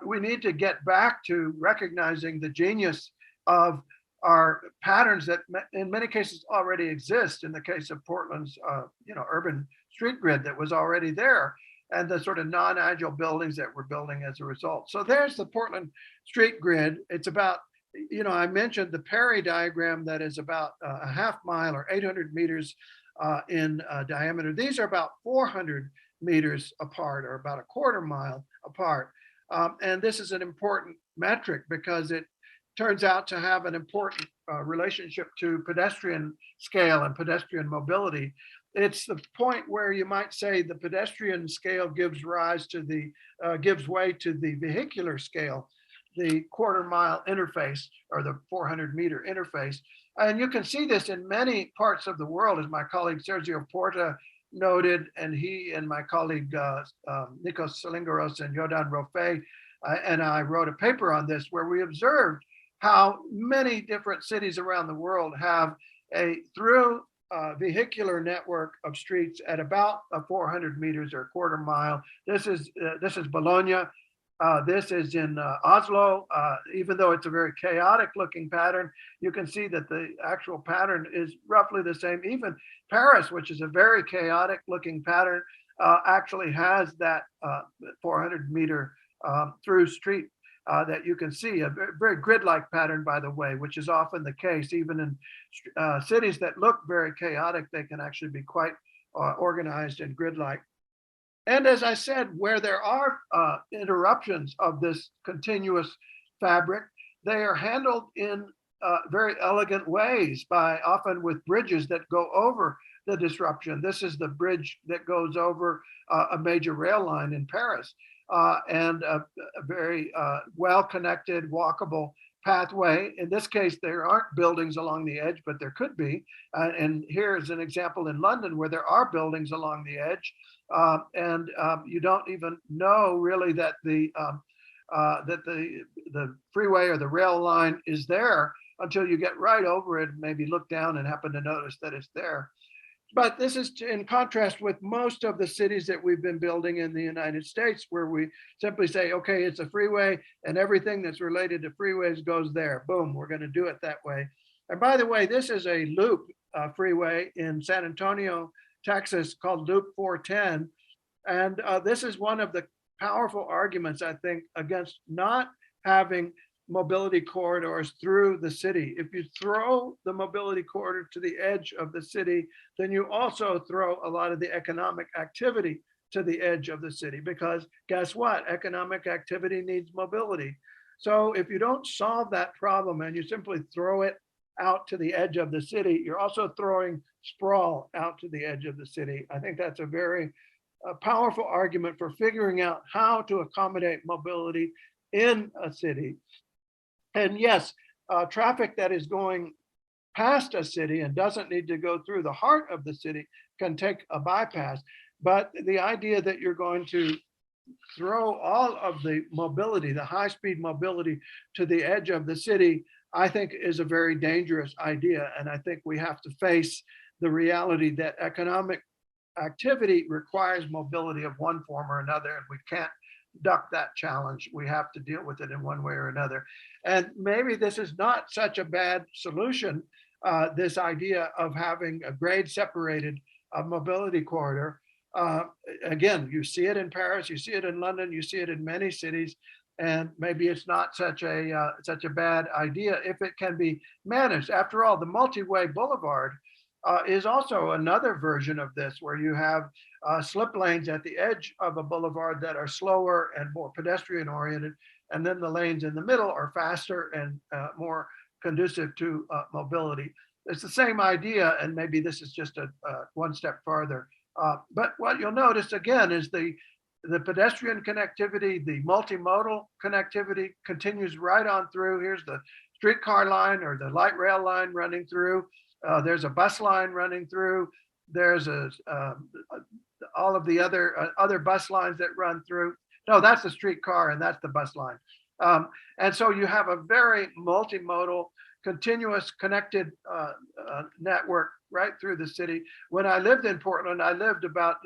We need to get back to recognizing the genius of our patterns that in many cases already exist. In the case of Portland's, urban street grid that was already there, and the sort of non-agile buildings that we're building as a result. So there's the Portland street grid. It's about, I mentioned the Perry diagram that is about a half mile or 800 meters in diameter. These are about 400 meters apart, or about a quarter mile apart. And this is an important metric because it turns out to have an important relationship to pedestrian scale and pedestrian mobility. It's the point where you might say the pedestrian scale gives way to the vehicular scale, the quarter mile interface or the 400 meter interface. And you can see this in many parts of the world, as my colleague Sergio Porta noted, and he and my colleague Nikos Salingaros and Yodan Rofe and I wrote a paper on this where we observed how many different cities around the world have a through vehicular network of streets at about 400 meters or a quarter mile. This is Bologna. This is in Oslo. Even though it's a very chaotic looking pattern, you can see that the actual pattern is roughly the same. Even Paris, which is a very chaotic looking pattern, actually has that 400 meter through street that you can see, a very grid-like pattern, by the way, which is often the case. Even in cities that look very chaotic, they can actually be quite organized and grid-like. And as I said, where there are interruptions of this continuous fabric, they are handled in very elegant ways, often with bridges that go over the disruption. This is the bridge that goes over a major rail line in Paris. And a very well-connected, walkable pathway. In this case, there aren't buildings along the edge, but there could be. And here is an example in London where there are buildings along the edge, and you don't even know really that the freeway or the rail line is there until you get right over it, maybe look down and happen to notice that it's there. But this is in contrast with most of the cities that we've been building in the United States, where we simply say, okay, it's a freeway and everything that's related to freeways goes there. Boom, we're going to do it that way. And by the way, this is a loop freeway in San Antonio, Texas, called Loop 410. And this is one of the powerful arguments, I think, against not having mobility corridors through the city. If you throw the mobility corridor to the edge of the city, then you also throw a lot of the economic activity to the edge of the city, because guess what? Economic activity needs mobility. So if you don't solve that problem and you simply throw it out to the edge of the city, you're also throwing sprawl out to the edge of the city. I think that's a very powerful argument for figuring out how to accommodate mobility in a city. And yes, traffic that is going past a city and doesn't need to go through the heart of the city can take a bypass. But the idea that you're going to throw all of the mobility, the high-speed mobility, to the edge of the city, I think is a very dangerous idea. And I think we have to face the reality that economic activity requires mobility of one form or another, and we can't duck that challenge. We have to deal with it in one way or another. And maybe this is not such a bad solution, this idea of having a grade separated mobility corridor. Again, you see it in Paris, you see it in London, you see it in many cities, and maybe it's not such a bad idea if it can be managed. After all, the multi-way boulevard is also another version of this, where you have slip lanes at the edge of a boulevard that are slower and more pedestrian oriented, and then the lanes in the middle are faster and more conducive to mobility. It's the same idea, and maybe this is just a one step farther. But what you'll notice again is the pedestrian connectivity, the multimodal connectivity continues right on through. Here's the streetcar line or the light rail line running through. There's a bus line running through. There's all of the other bus lines that run through. No, that's the streetcar and that's the bus line. And so you have a very multimodal, continuous connected network right through the city. When I lived in Portland, I lived about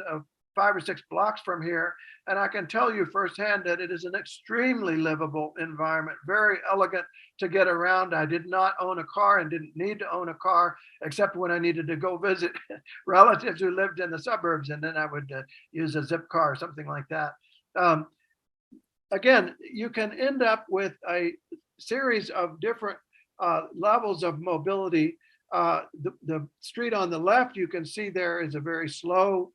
5 or 6 blocks from here. And I can tell you firsthand that it is an extremely livable environment, very elegant to get around. I did not own a car and didn't need to own a car, except when I needed to go visit relatives who lived in the suburbs. And then I would use a zip car or something like that. Again, you can end up with a series of different levels of mobility. The street on the left, you can see there is a very slow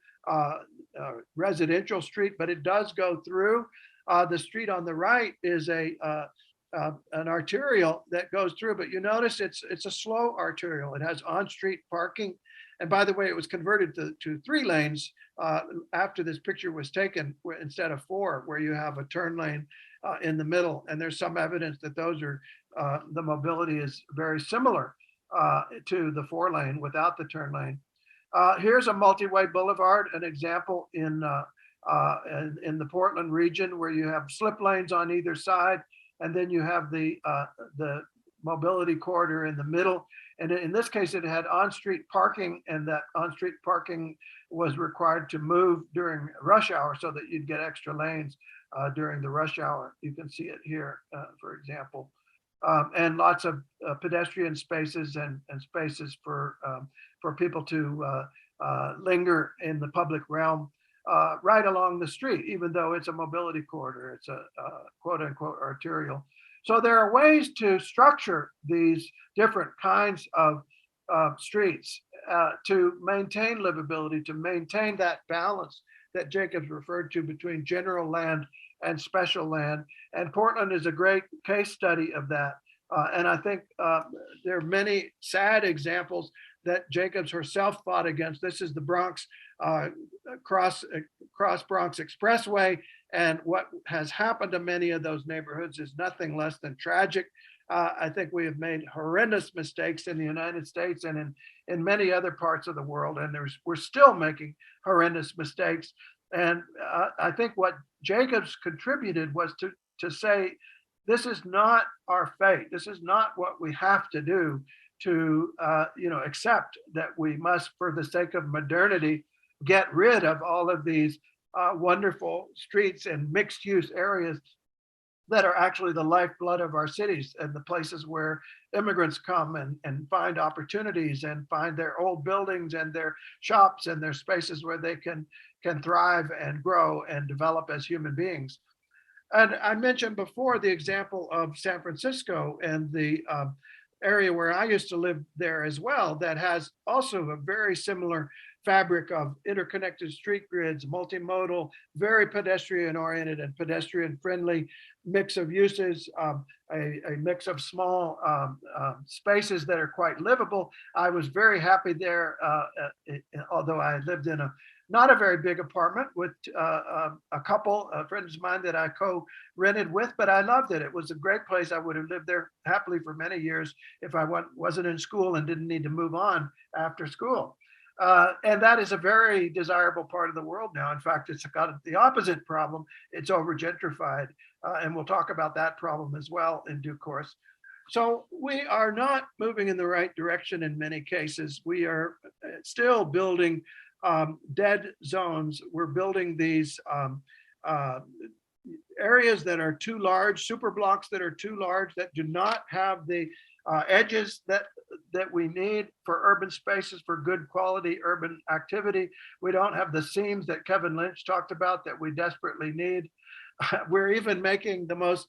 residential street, but it does go through. The street on the right is an arterial that goes through, but you notice it's a slow arterial. It has on-street parking. And by the way, it was converted to 3 lanes after this picture was taken, instead of 4, where you have a turn lane in the middle. And there's some evidence that those are the mobility is very similar to the 4 lane without the turn lane. Here's a multi-way boulevard, an example in the Portland region, where you have slip lanes on either side, and then you have the mobility corridor in the middle. And in this case, it had on-street parking, and that on-street parking was required to move during rush hour so that you'd get extra lanes during the rush hour. You can see it here, for example. And lots of pedestrian spaces and spaces for people to linger in the public realm right along the street, even though it's a mobility corridor. It's a quote unquote arterial. So there are ways to structure these different kinds of streets to maintain livability, to maintain that balance that Jacobs referred to between general land and special land. And Portland is a great case study of that. And I think there are many sad examples that Jacobs herself fought against. This is the Bronx Cross Bronx Expressway. And what has happened to many of those neighborhoods is nothing less than tragic. I think we have made horrendous mistakes in the United States and in many other parts of the world. And we're still making horrendous mistakes. And I think what Jacobs contributed was to say, this is not our fate. This is not what we have to do to accept that we must, for the sake of modernity, get rid of all of these wonderful streets and mixed use areas that are actually the lifeblood of our cities and the places where immigrants come and find opportunities and find their old buildings and their shops and their spaces where they can thrive and grow and develop as human beings. And I mentioned before the example of San Francisco and the area where I used to live there as well, that has also a very similar fabric of interconnected street grids, multimodal, very pedestrian oriented and pedestrian friendly mix of uses, a mix of small spaces that are quite livable. I was very happy there, although I lived in not a very big apartment with a couple of friends of mine that I co-rented with, but I loved it. It was a great place. I would have lived there happily for many years if I wasn't in school and didn't need to move on after school. And that is a very desirable part of the world now. In fact, it's got the opposite problem. It's over gentrified. And we'll talk about that problem as well in due course. So we are not moving in the right direction in many cases. We are still building dead zones. We're building these areas that are too large, super blocks that are too large, that do not have the edges that we need for urban spaces, for good quality urban activity. We don't have the seams that Kevin Lynch talked about that we desperately need. We're even making the most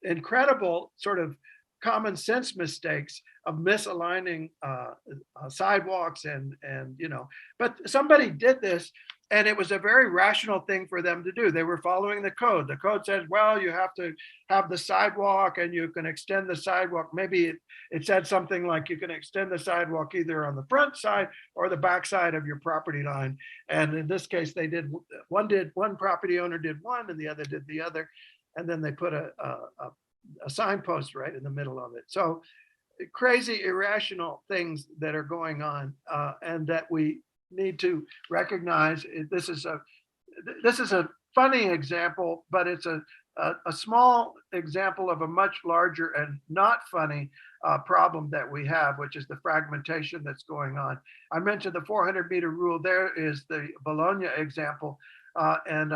incredible sort of common sense mistakes of misaligning sidewalks and but somebody did this, and it was a very rational thing for them to do. They were following the code. The code says, well, you have to have the sidewalk and you can extend the sidewalk. Maybe it said something like you can extend the sidewalk either on the front side or the back side of your property line. And in this case, they did one property owner did one and the other did the other. And then they put a signpost right in the middle of it. So crazy, irrational things that are going on, and that we need to recognize. This is a funny example, but it's a small example of a much larger and not funny problem that we have, which is the fragmentation that's going on. I mentioned the 400-meter rule. There is the Bologna example, and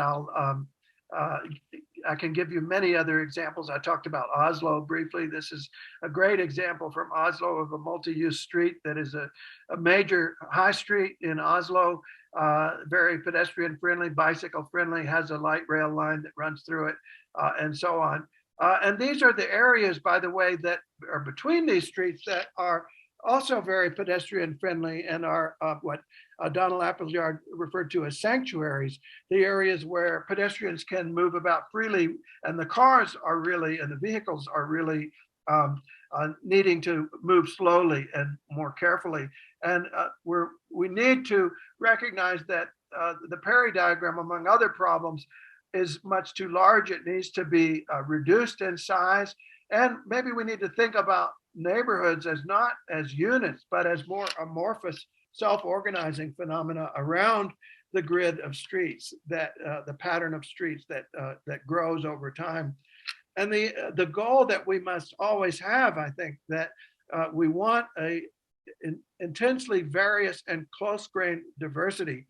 I can give you many other examples. I talked about Oslo briefly. This is a great example from Oslo of a multi-use street that is a major high street in Oslo, very pedestrian friendly, bicycle friendly, has a light rail line that runs through it, and so on. And these are the areas, by the way, that are between these streets that are also very pedestrian friendly and are what Donald Appleyard referred to as sanctuaries, the areas where pedestrians can move about freely and the cars are really, and the vehicles are really needing to move slowly and more carefully. And we need to recognize that the Perry diagram, among other problems, is much too large. It needs to be reduced in size. And maybe we need to think about neighborhoods as not as units, but as more amorphous self-organizing phenomena around the grid of streets, that the pattern of streets that grows over time. And the goal that we must always have, I think, that we want intensely various and close-grained diversity,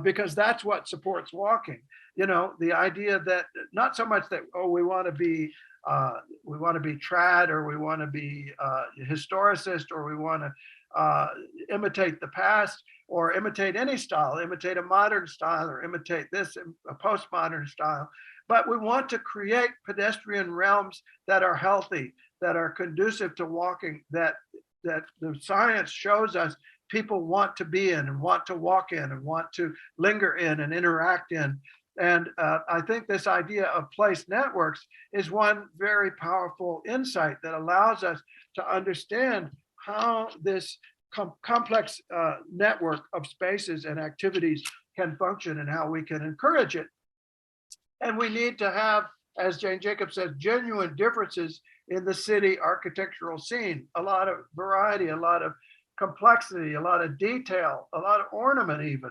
because that's what supports walking. The idea that not so much that, oh, we want to be trad, or we want to be historicist, or we want to imitate the past, or imitate any style, imitate a modern style, or imitate this, a postmodern style. But we want to create pedestrian realms that are healthy, that are conducive to walking, that the science shows us people want to be in and want to walk in and want to linger in and interact in. And I think this idea of place networks is one very powerful insight that allows us to understand how this complex network of spaces and activities can function and how we can encourage it. And we need to have, as Jane Jacobs says, genuine differences in the city architectural scene, a lot of variety, a lot of complexity, a lot of detail, a lot of ornament even.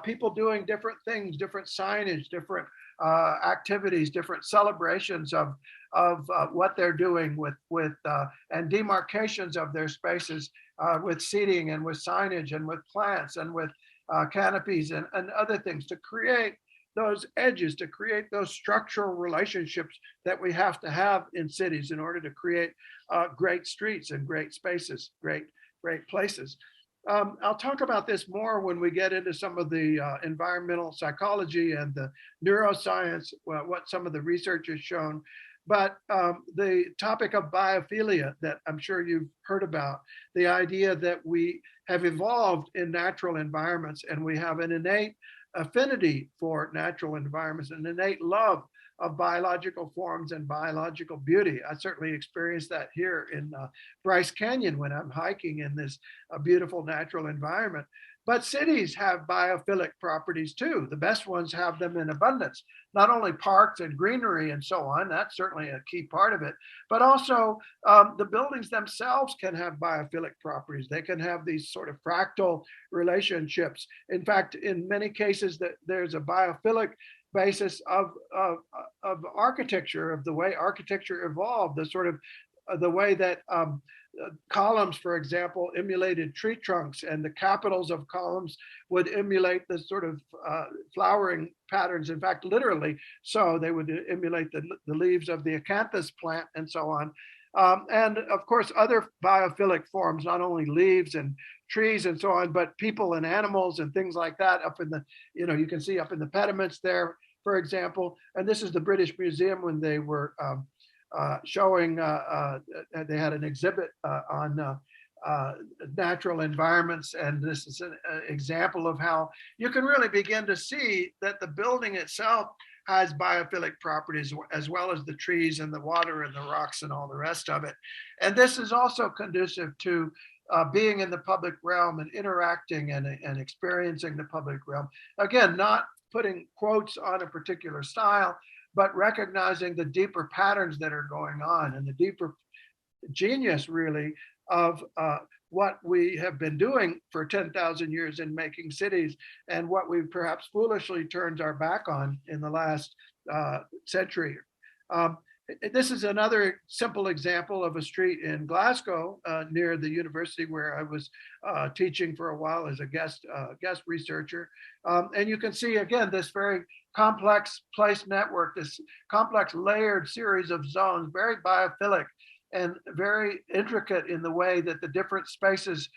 People doing different things, different signage, different activities, different celebrations of what they're doing with and demarcations of their spaces with seating and with signage and with plants and with canopies and other things, to create those edges, to create those structural relationships that we have to have in cities in order to create great streets and great spaces, great places. I'll talk about this more when we get into some of the environmental psychology and the neuroscience, what some of the research has shown. But the topic of biophilia that I'm sure you've heard about, the idea that we have evolved in natural environments and we have an innate affinity for natural environments, an innate love of biological forms and biological beauty. I certainly experienced that here in Bryce Canyon when I'm hiking in this beautiful natural environment. But cities have biophilic properties too. The best ones have them in abundance, not only parks and greenery and so on, that's certainly a key part of it, but also the buildings themselves can have biophilic properties. They can have these sort of fractal relationships. In fact, in many cases, there's a biophilic basis of architecture, of the way architecture evolved, the sort of the way that columns, for example, emulated tree trunks, and the capitals of columns would emulate the sort of flowering patterns. In fact, literally, so they would emulate the leaves of the acanthus plant and so on. And of course, other biophilic forms, not only leaves and trees and so on, but people and animals and things like that up in the, you can see up in the pediments there, for example. And this is the British Museum when they were showing, they had an exhibit on natural environments. And this is an example of how you can really begin to see that the building itself has biophilic properties as well as the trees and the water and the rocks and all the rest of it. And this is also conducive to being in the public realm and interacting and experiencing the public realm. Again, not putting quotes on a particular style, but recognizing the deeper patterns that are going on and the deeper genius really of what we have been doing for 10,000 years in making cities and what we perhaps foolishly turned our back on in the last century. This is another simple example of a street in Glasgow near the university where I was teaching for a while as a guest researcher. And you can see again this very complex place network, this complex layered series of zones, very biophilic and very intricate in the way that the different spaces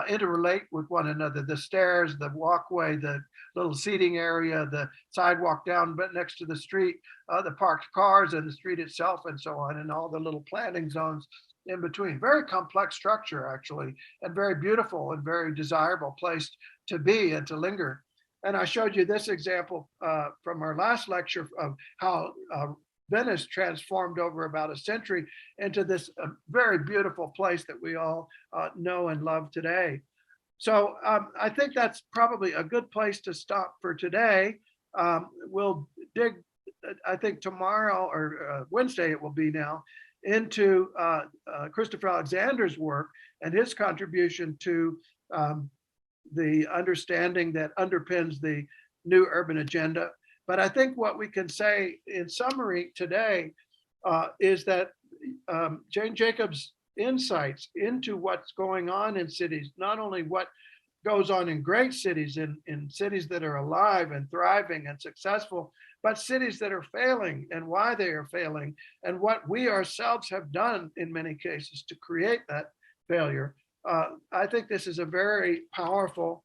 interrelate with one another. The stairs, the walkway, the little seating area, the sidewalk down but next to the street, the parked cars and the street itself and so on, and all the little planting zones in between. Very complex structure actually, and very beautiful and very desirable place to be and to linger. And I showed you this example from our last lecture of how Venice transformed over about a century into this very beautiful place that we all know and love today. So I think that's probably a good place to stop for today. We'll dig, I think tomorrow or Wednesday it will be now, into Christopher Alexander's work and his contribution to the understanding that underpins the new urban agenda. But I think what we can say in summary today is that Jane Jacobs' insights into what's going on in cities, not only what goes on in great cities, in cities that are alive and thriving and successful, but cities that are failing and why they are failing and what we ourselves have done in many cases to create that failure. I think this is a very powerful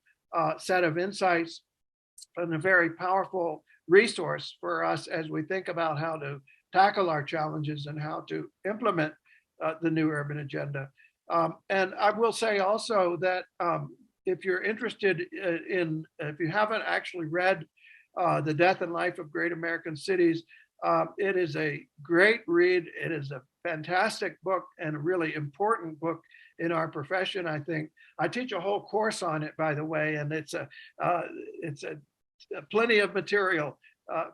set of insights and a very powerful resource for us as we think about how to tackle our challenges and how to implement the new urban agenda. And I will say also that if you're interested if you haven't actually read The Death and Life of Great American Cities, it is a great read. It is a fantastic book and a really important book in our profession, I think. I teach a whole course on it, by the way, and it's a plenty of material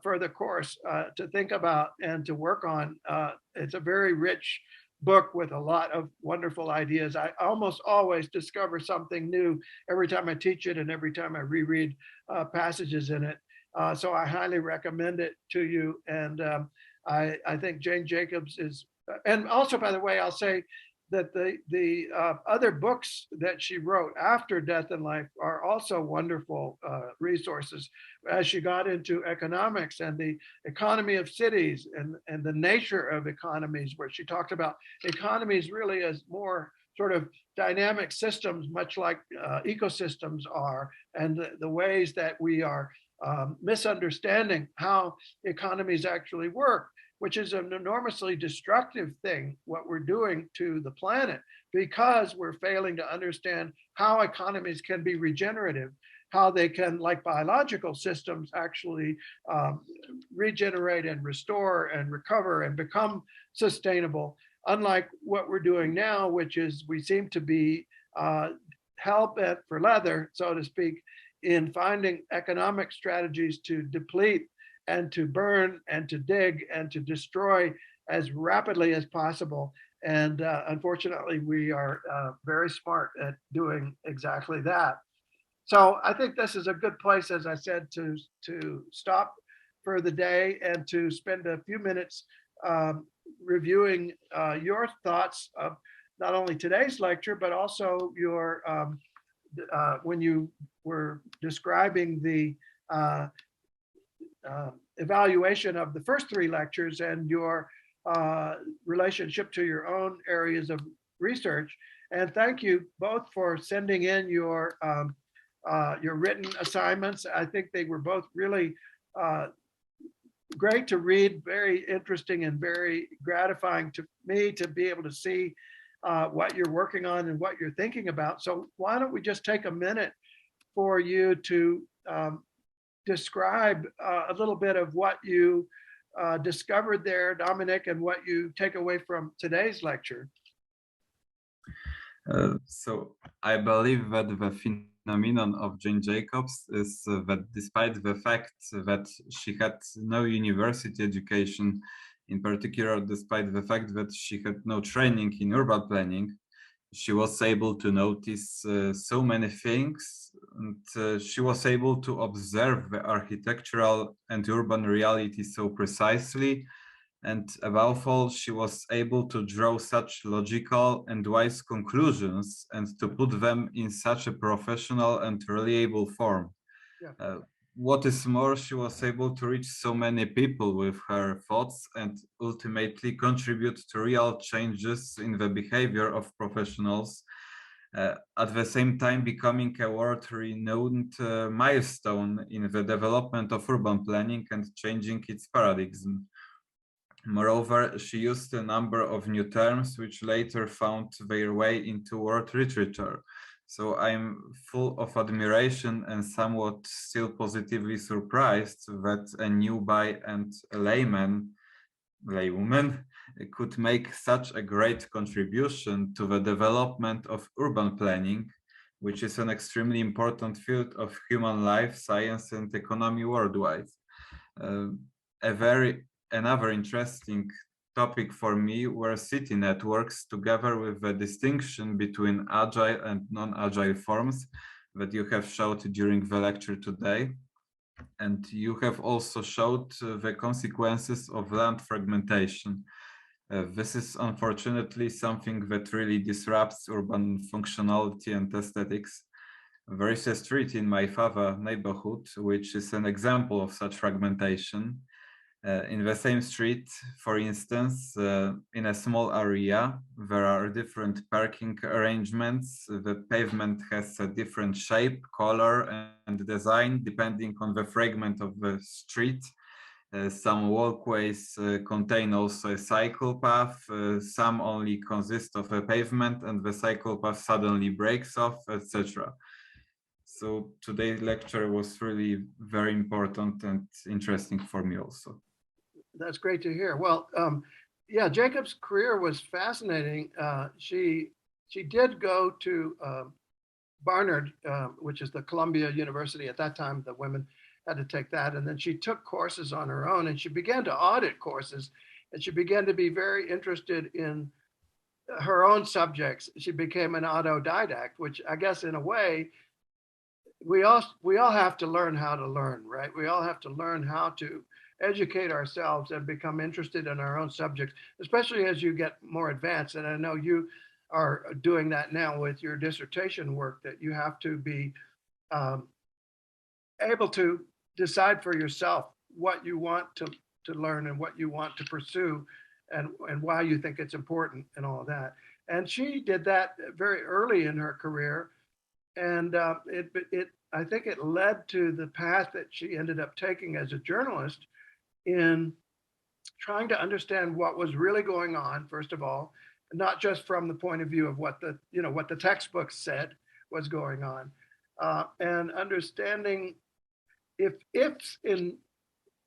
for the course to think about and to work on. It's a very rich book with a lot of wonderful ideas. I almost always discover something new every time I teach it and every time I reread passages in it. So I highly recommend it to you. And I think Jane Jacobs is, and also, by the way, I'll say that the other books that she wrote after Death and Life are also wonderful resources as she got into economics and the economy of cities and the nature of economies, where she talked about economies really as more sort of dynamic systems, much like ecosystems are, and the ways that we are misunderstanding how economies actually work, which is an enormously destructive thing, what we're doing to the planet, because we're failing to understand how economies can be regenerative, how they can, like biological systems, actually regenerate and restore and recover and become sustainable, unlike what we're doing now, which is we seem to be hell-bent for leather, so to speak, in finding economic strategies to deplete and to burn and to dig and to destroy as rapidly as possible. And unfortunately, we are very smart at doing exactly that. So I think this is a good place, as I said, to stop for the day and to spend a few minutes reviewing your thoughts of not only today's lecture, but also your when you were describing the evaluation of the first three lectures and your relationship to your own areas of research. And thank you both for sending in your written assignments. I think they were both really great to read, very interesting and very gratifying to me to be able to see what you're working on and what you're thinking about. So why don't we just take a minute for you to describe a little bit of what you discovered there, Dominic, and what you take away from today's lecture. So I believe that the phenomenon of Jane Jacobs is that despite the fact that she had no university education, in particular, despite the fact that she had no training in urban planning, she was able to notice so many things, and she was able to observe the architectural and urban reality so precisely. And above all, she was able to draw such logical and wise conclusions and to put them in such a professional and reliable form. Yeah. What is more, she was able to reach so many people with her thoughts and ultimately contribute to real changes in the behavior of professionals, at the same time becoming a world-renowned milestone in the development of urban planning and changing its paradigm. Moreover, she used a number of new terms which later found their way into world literature. So I'm full of admiration and somewhat still positively surprised that a newbie and a laywoman could make such a great contribution to the development of urban planning, which is an extremely important field of human life, science, and economy worldwide. Uh, a very Another interesting topic for me were city networks, together with the distinction between agile and non-agile forms that you have showed during the lecture today. And you have also showed the consequences of land fragmentation. This is unfortunately something that really disrupts urban functionality and aesthetics. There is a street in my Fava neighborhood, which is an example of such fragmentation. In the same street, for instance, in a small area, there are different parking arrangements. The pavement has a different shape, color, and design depending on the fragment of the street. Some walkways contain also a cycle path, some only consist of a pavement and the cycle path suddenly breaks off, etc. So today's lecture was really very important and interesting for me also. That's great to hear. Well, yeah, Jacob's career was fascinating. She did go to Barnard, which is the Columbia University. At that time, the women had to take that. And then she took courses on her own and she began to audit courses and she began to be very interested in her own subjects. She became an autodidact, which I guess in a way, we all have to learn how to learn, right? We all have to learn how to educate ourselves and become interested in our own subjects, especially as you get more advanced. And I know you are doing that now with your dissertation work, that you have to be able to decide for yourself what you want to learn and what you want to pursue and why you think it's important and all of that. And she did that very early in her career. And I think it led to the path that she ended up taking as a journalist in trying to understand what was really going on, first of all, not just from the point of view of what the textbooks said was going on, and understanding if in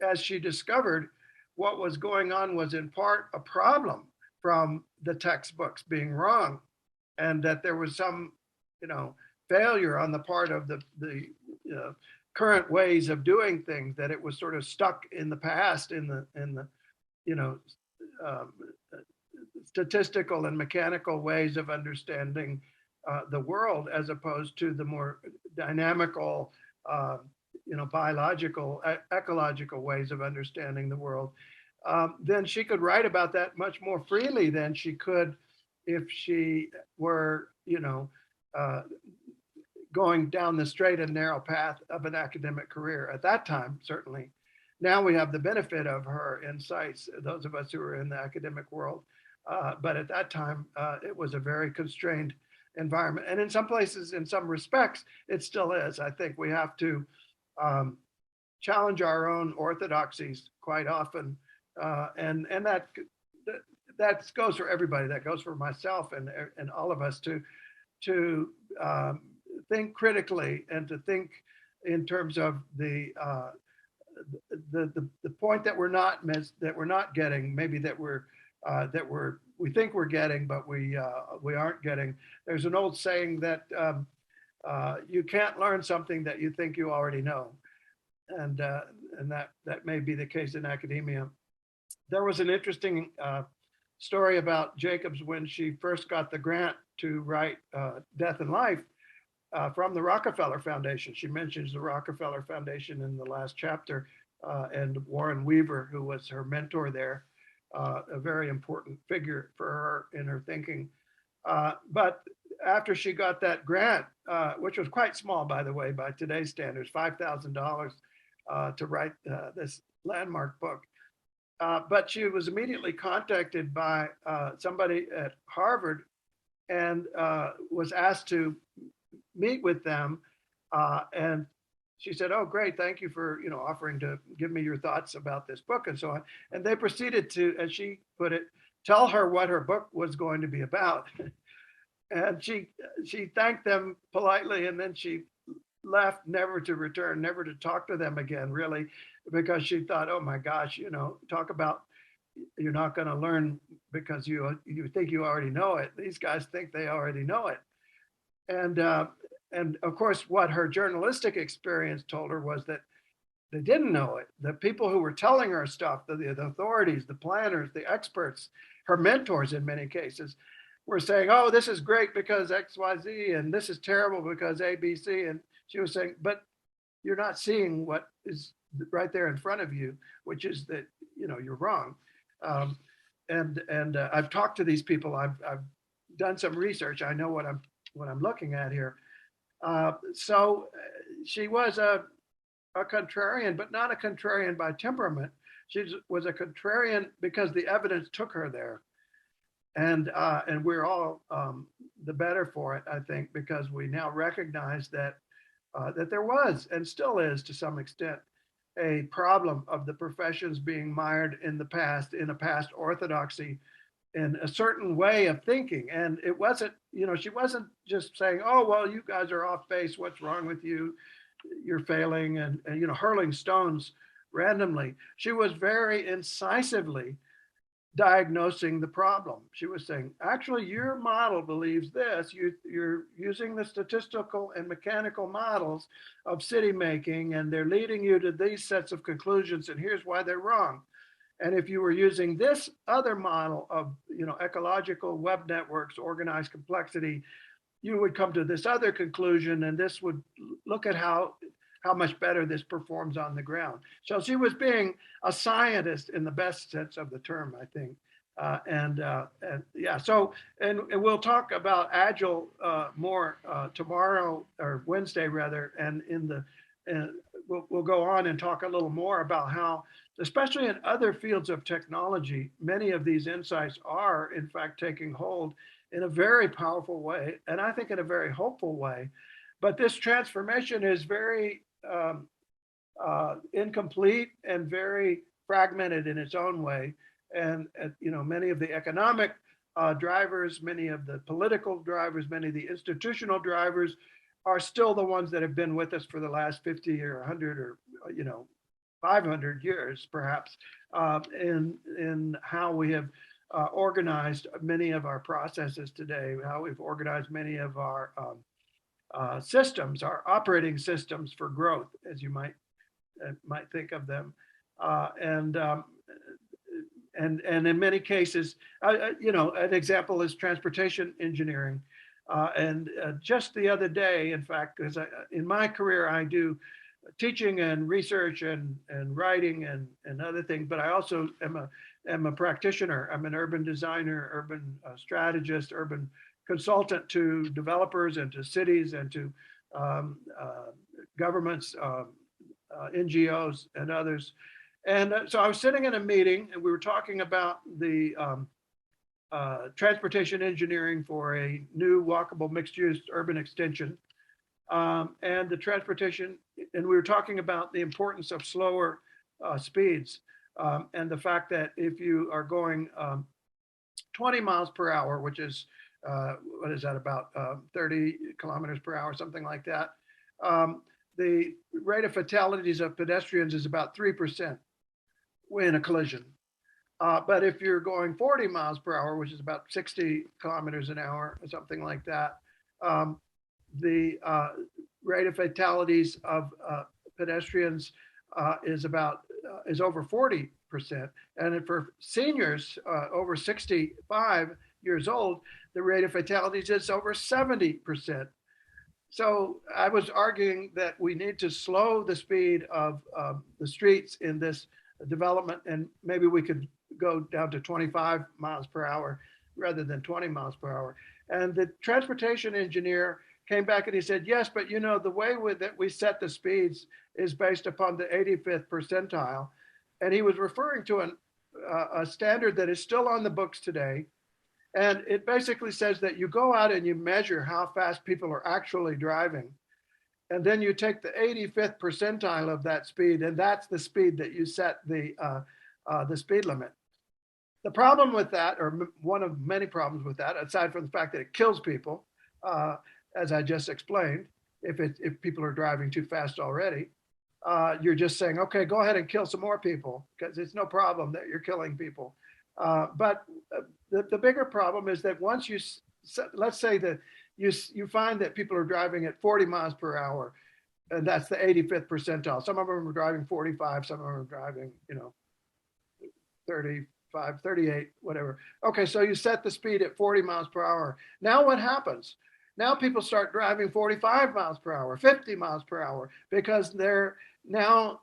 as she discovered, what was going on was in part a problem from the textbooks being wrong, and that there was some failure on the part of the current ways of doing things, that it was sort of stuck in the past in the um, statistical and mechanical ways of understanding the world, as opposed to the more dynamical biological, ecological ways of understanding the world. Then she could write about that much more freely than she could if she were going down the straight and narrow path of an academic career at that time, certainly. Now we have the benefit of her insights, those of us who are in the academic world. But at that time, it was a very constrained environment. And in some places, in some respects, it still is. I think we have to challenge our own orthodoxies quite often. And that goes for everybody. That goes for myself and all of us to think critically and to think in terms of the point that we're not getting, maybe that we think we're getting, but we aren't getting. There's an old saying that you can't learn something that you think you already know, and that may be the case in academia. There was an interesting story about Jacobs when she first got the grant to write Death and Life from the Rockefeller Foundation. She mentions the Rockefeller Foundation in the last chapter, and Warren Weaver, who was her mentor there, a very important figure for her in her thinking. But after she got that grant, which was quite small, by the way, by today's standards, $5,000 to write this landmark book. But she was immediately contacted by somebody at Harvard and was asked to meet with them. And she said, "Oh, great, thank you for offering to give me your thoughts about this book," and so on. And they proceeded to, as she put it, tell her what her book was going to be about. And she thanked them politely, and then she left, never to return, never to talk to them again, really, because she thought, oh my gosh, talk about you're not going to learn because you think you already know it. These guys think they already know it. And of course, what her journalistic experience told her was that they didn't know it. The people who were telling her stuff, the authorities, the planners, the experts, her mentors in many cases, were saying, oh, this is great because XYZ, and this is terrible because ABC. And she was saying, but you're not seeing what is right there in front of you, which is that, you're wrong. And I've talked to these people. I've done some research. I know what I'm looking at here. So she was a contrarian, but not a contrarian by temperament. She was a contrarian because the evidence took her there. And we're all the better for it, I think, because we now recognize that there was and still is, to some extent, a problem of the professions being mired in the past, in a past orthodoxy, in a certain way of thinking. And it wasn't, she wasn't just saying, oh, well, you guys are off base. What's wrong with you? You're failing, and hurling stones randomly. She was very incisively diagnosing the problem. She was saying, actually, your model believes this. You're using the statistical and mechanical models of city making, and they're leading you to these sets of conclusions, and here's why they're wrong. And if you were using this other model of ecological web networks, organized complexity, you would come to this other conclusion, and this would look at how much better this performs on the ground. So she was being a scientist in the best sense of the term, I think. And yeah, so, and we'll talk about Agile more tomorrow, or Wednesday rather, and we'll go on and talk a little more about how, especially in other fields of technology, many of these insights are in fact taking hold in a very powerful way, and I think in a very hopeful way. But this transformation is very incomplete and very fragmented in its own way. And many of the economic drivers, many of the political drivers, many of the institutional drivers are still the ones that have been with us for the last 50 or 100 or 500 years, perhaps, in how we have organized many of our processes today, how we've organized many of our systems, our operating systems for growth, as you might think of them, and in many cases, an example is transportation engineering. And just the other day, in fact, because in my career I do teaching and research and writing and other things, but I also am a practitioner. I'm an urban designer, urban strategist, urban consultant to developers and to cities and to governments, NGOs and others. And so I was sitting in a meeting and we were talking about the transportation engineering for a new walkable mixed use urban extension. and the transportation, and we were talking about the importance of slower speeds, and the fact that if you are going 20 miles per hour, which is, what is that, about 30 kilometers per hour, something like that, the rate of fatalities of pedestrians is about 3% in a collision. But if you're going 40 miles per hour, which is about 60 kilometers an hour, or something like that, the rate of fatalities of pedestrians is over 40%. And for seniors over 65 years old, the rate of fatalities is over 70%. So I was arguing that we need to slow the speed of the streets in this development, and maybe we could go down to 25 miles per hour rather than 20 miles per hour. And the transportation engineer came back and he said, yes, but you know, the way that we set the speeds is based upon the 85th percentile. And he was referring to a standard that is still on the books today. And it basically says that you go out and you measure how fast people are actually driving. And then you take the 85th percentile of that speed, and that's the speed that you set the speed limit. The problem with that, or one of many problems with that, aside from the fact that it kills people, as I just explained, if people are driving too fast already, you're just saying, okay, go ahead and kill some more people, because it's no problem that you're killing people. But the bigger problem is that once you, let's say that you find that people are driving at 40 miles per hour, and that's the 85th percentile. Some of them are driving 45, some of them are driving, 35, 38, whatever. Okay, so you set the speed at 40 miles per hour. Now what happens? Now people start driving 45 miles per hour, 50 miles per hour, because they're now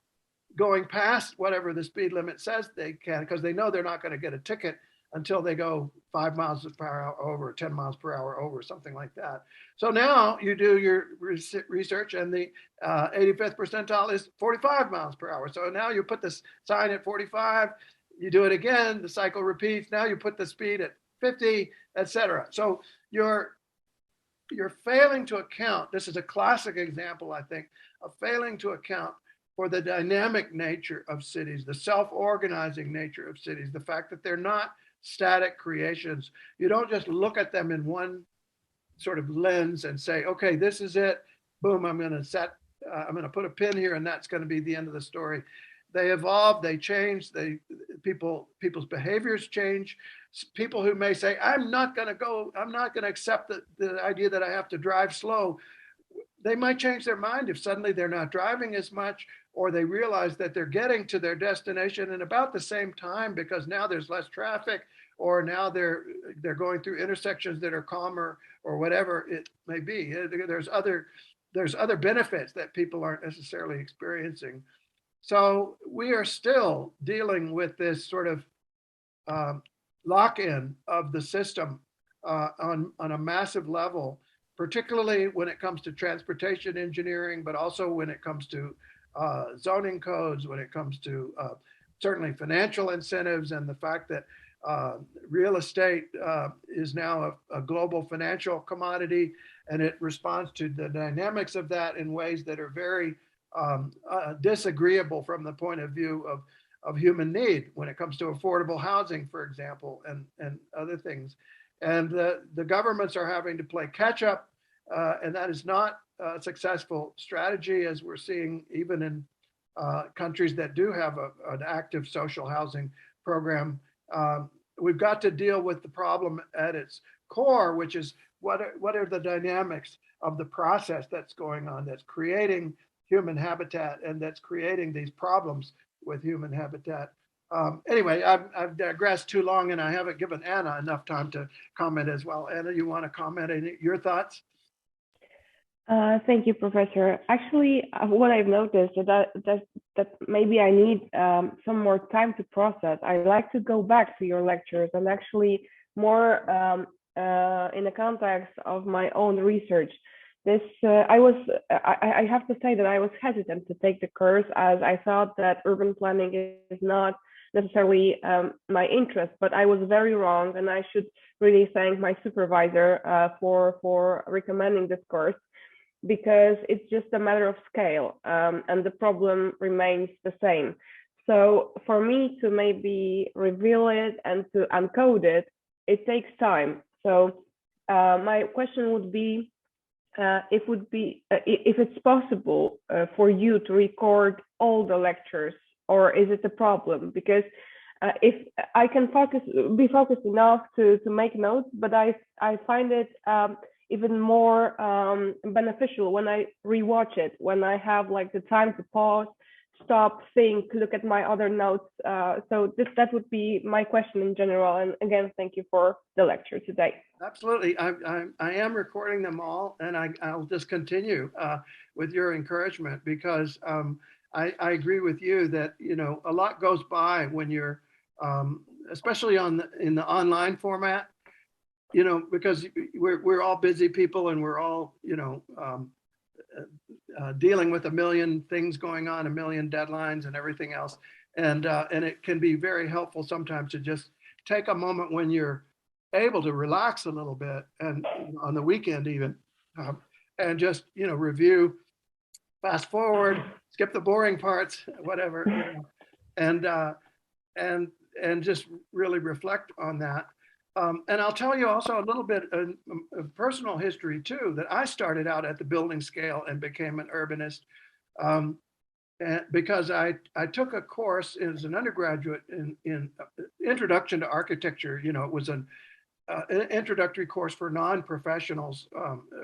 going past whatever the speed limit says they can, because they know they're not going to get a ticket until they go 5 miles per hour over, 10 miles per hour over, something like that. So now you do your research, and the 85th percentile is 45 miles per hour. So now you put this sign at 45, you do it again, the cycle repeats. Now you put the speed at 50, etc. So you're failing to account. This is a classic example, I think, of failing to account for the dynamic nature of cities, the self-organizing nature of cities, the fact that they're not static creations. You don't just look at them in one sort of lens and say, okay, this is it. Boom, I'm going to put a pin here, and that's going to be the end of the story. They evolve, they change, people's behaviors change. People who may say, I'm not going to accept the idea that I have to drive slow. They might change their mind if suddenly they're not driving as much, or they realize that they're getting to their destination in about the same time because now there's less traffic, or now they're going through intersections that are calmer, or whatever it may be. There's other benefits that people aren't necessarily experiencing. So we are still dealing with this sort of lock-in of the system on a massive level, particularly when it comes to transportation engineering, but also when it comes to zoning codes, when it comes to certainly financial incentives, and the fact that real estate is now a global financial commodity, and it responds to the dynamics of that in ways that are very disagreeable from the point of view of human need when it comes to affordable housing, for example, and other things. And the governments are having to play catch up, and that is not a successful strategy, as we're seeing even in countries that do have an active social housing program. We've got to deal with the problem at its core, which is what are the dynamics of the process that's going on, that's creating human habitat, and that's creating these problems with human habitat. Anyway, I've digressed too long, and I haven't given Anna enough time to comment as well. Anna, you want to comment? Your thoughts? Thank you, Professor. Actually, what I've noticed is that maybe I need some more time to process. I like to go back to your lectures and actually more in the context of my own research. I have to say that I was hesitant to take the course, as I thought that urban planning is not necessarily my interest, but I was very wrong, and I should really thank my supervisor for recommending this course. because it's just a matter of scale, and the problem remains the same. So for me to maybe reveal it and to uncode it, it takes time. So my question would be, if it's possible for you to record all the lectures, or is it a problem? Because if I can be focused enough to make notes, but I find it even more beneficial when I rewatch it, when I have like the time to pause, stop, think, look at my other notes. So that would be my question in general. And again, thank you for the lecture today. Absolutely. I am recording them all, and I'll just continue with your encouragement, because I agree with you that, you know, a lot goes by when you're, especially in the online format, you know, because we're all busy people, and we're all, you know, dealing with a million things going on, a million deadlines and everything else. And it can be very helpful sometimes to just take a moment when you're able to relax a little bit, and on the weekend even, and just, you know, review, fast forward, skip the boring parts, whatever, you know, and just really reflect on that. And I'll tell you also a little bit of personal history too, that I started out at the building scale and became an urbanist, because I took a course as an undergraduate in Introduction to Architecture. You know, it was an introductory course for non-professionals,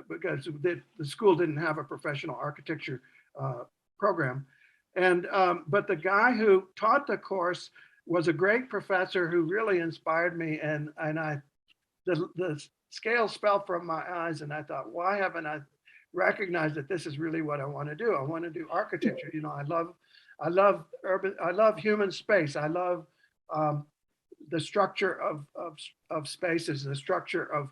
because the school didn't have a professional architecture program. And but the guy who taught the course was a great professor who really inspired me, and the scales fell from my eyes, and I thought, why haven't I recognized that this is really what I want to do? I want to do architecture. You know, I love human space. I love the structure of spaces, the structure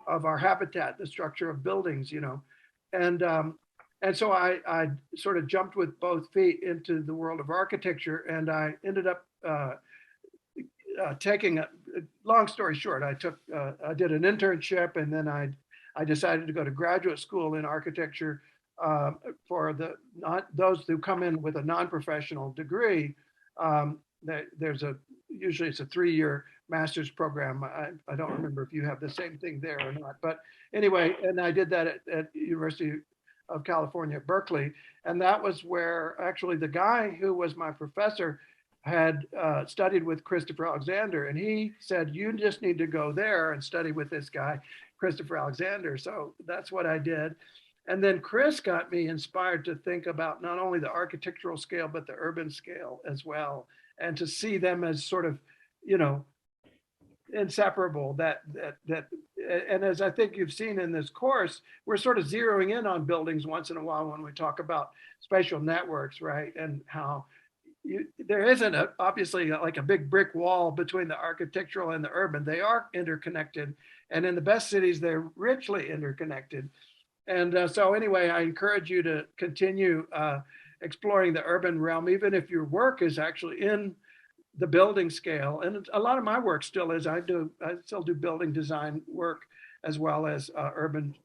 of our habitat, the structure of buildings, you know. And so I sort of jumped with both feet into the world of architecture, and I ended up taking long story short, I did an internship, and then I decided to go to graduate school in architecture for those who come in with a non-professional degree. Usually it's a 3-year master's program. I don't remember if you have the same thing there or not, but anyway, and I did that at University of California, Berkeley. And that was where actually the guy who was my professor had studied with Christopher Alexander, and he said, you just need to go there and study with this guy, Christopher Alexander. So that's what I did. And then Chris got me inspired to think about not only the architectural scale, but the urban scale as well, and to see them as sort of, you know, inseparable. And as I think you've seen in this course, we're sort of zeroing in on buildings once in a while when we talk about spatial networks, right? And how there isn't obviously like a big brick wall between the architectural and the urban. They are interconnected, and in the best cities, they're richly interconnected. And so anyway, I encourage you to continue exploring the urban realm, even if your work is actually in the building scale. And a lot of my work still is. I still do building design work as well as urban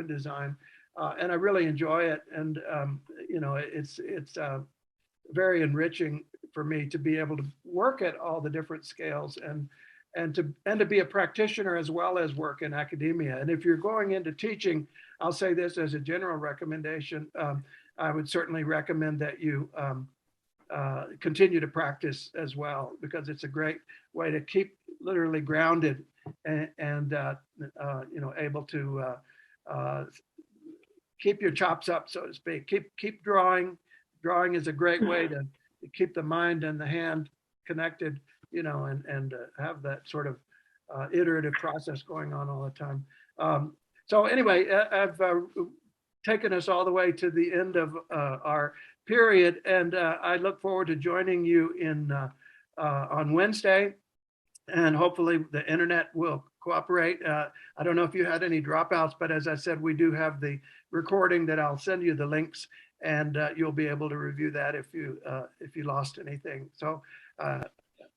design, and I really enjoy it. And you know, it's very enriching for me to be able to work at all the different scales, and to be a practitioner as well as work in academia. And if you're going into teaching, I'll say this as a general recommendation. I would certainly recommend that you continue to practice as well, because it's a great way to keep literally grounded and you know, able to keep your chops up, so to speak. Keep drawing. Drawing is a great way to keep the mind and the hand connected, you know, and have that sort of iterative process going on all the time. So anyway, I've taken us all the way to the end of our period, and I look forward to joining you on Wednesday, and hopefully the internet will cooperate. I don't know if you had any dropouts, but as I said, we do have the recording that I'll send you the links, and you'll be able to review that if you lost anything. So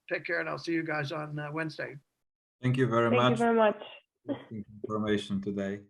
take care, and I'll see you guys on Wednesday. Thank you very much. Thank you very much. Information today.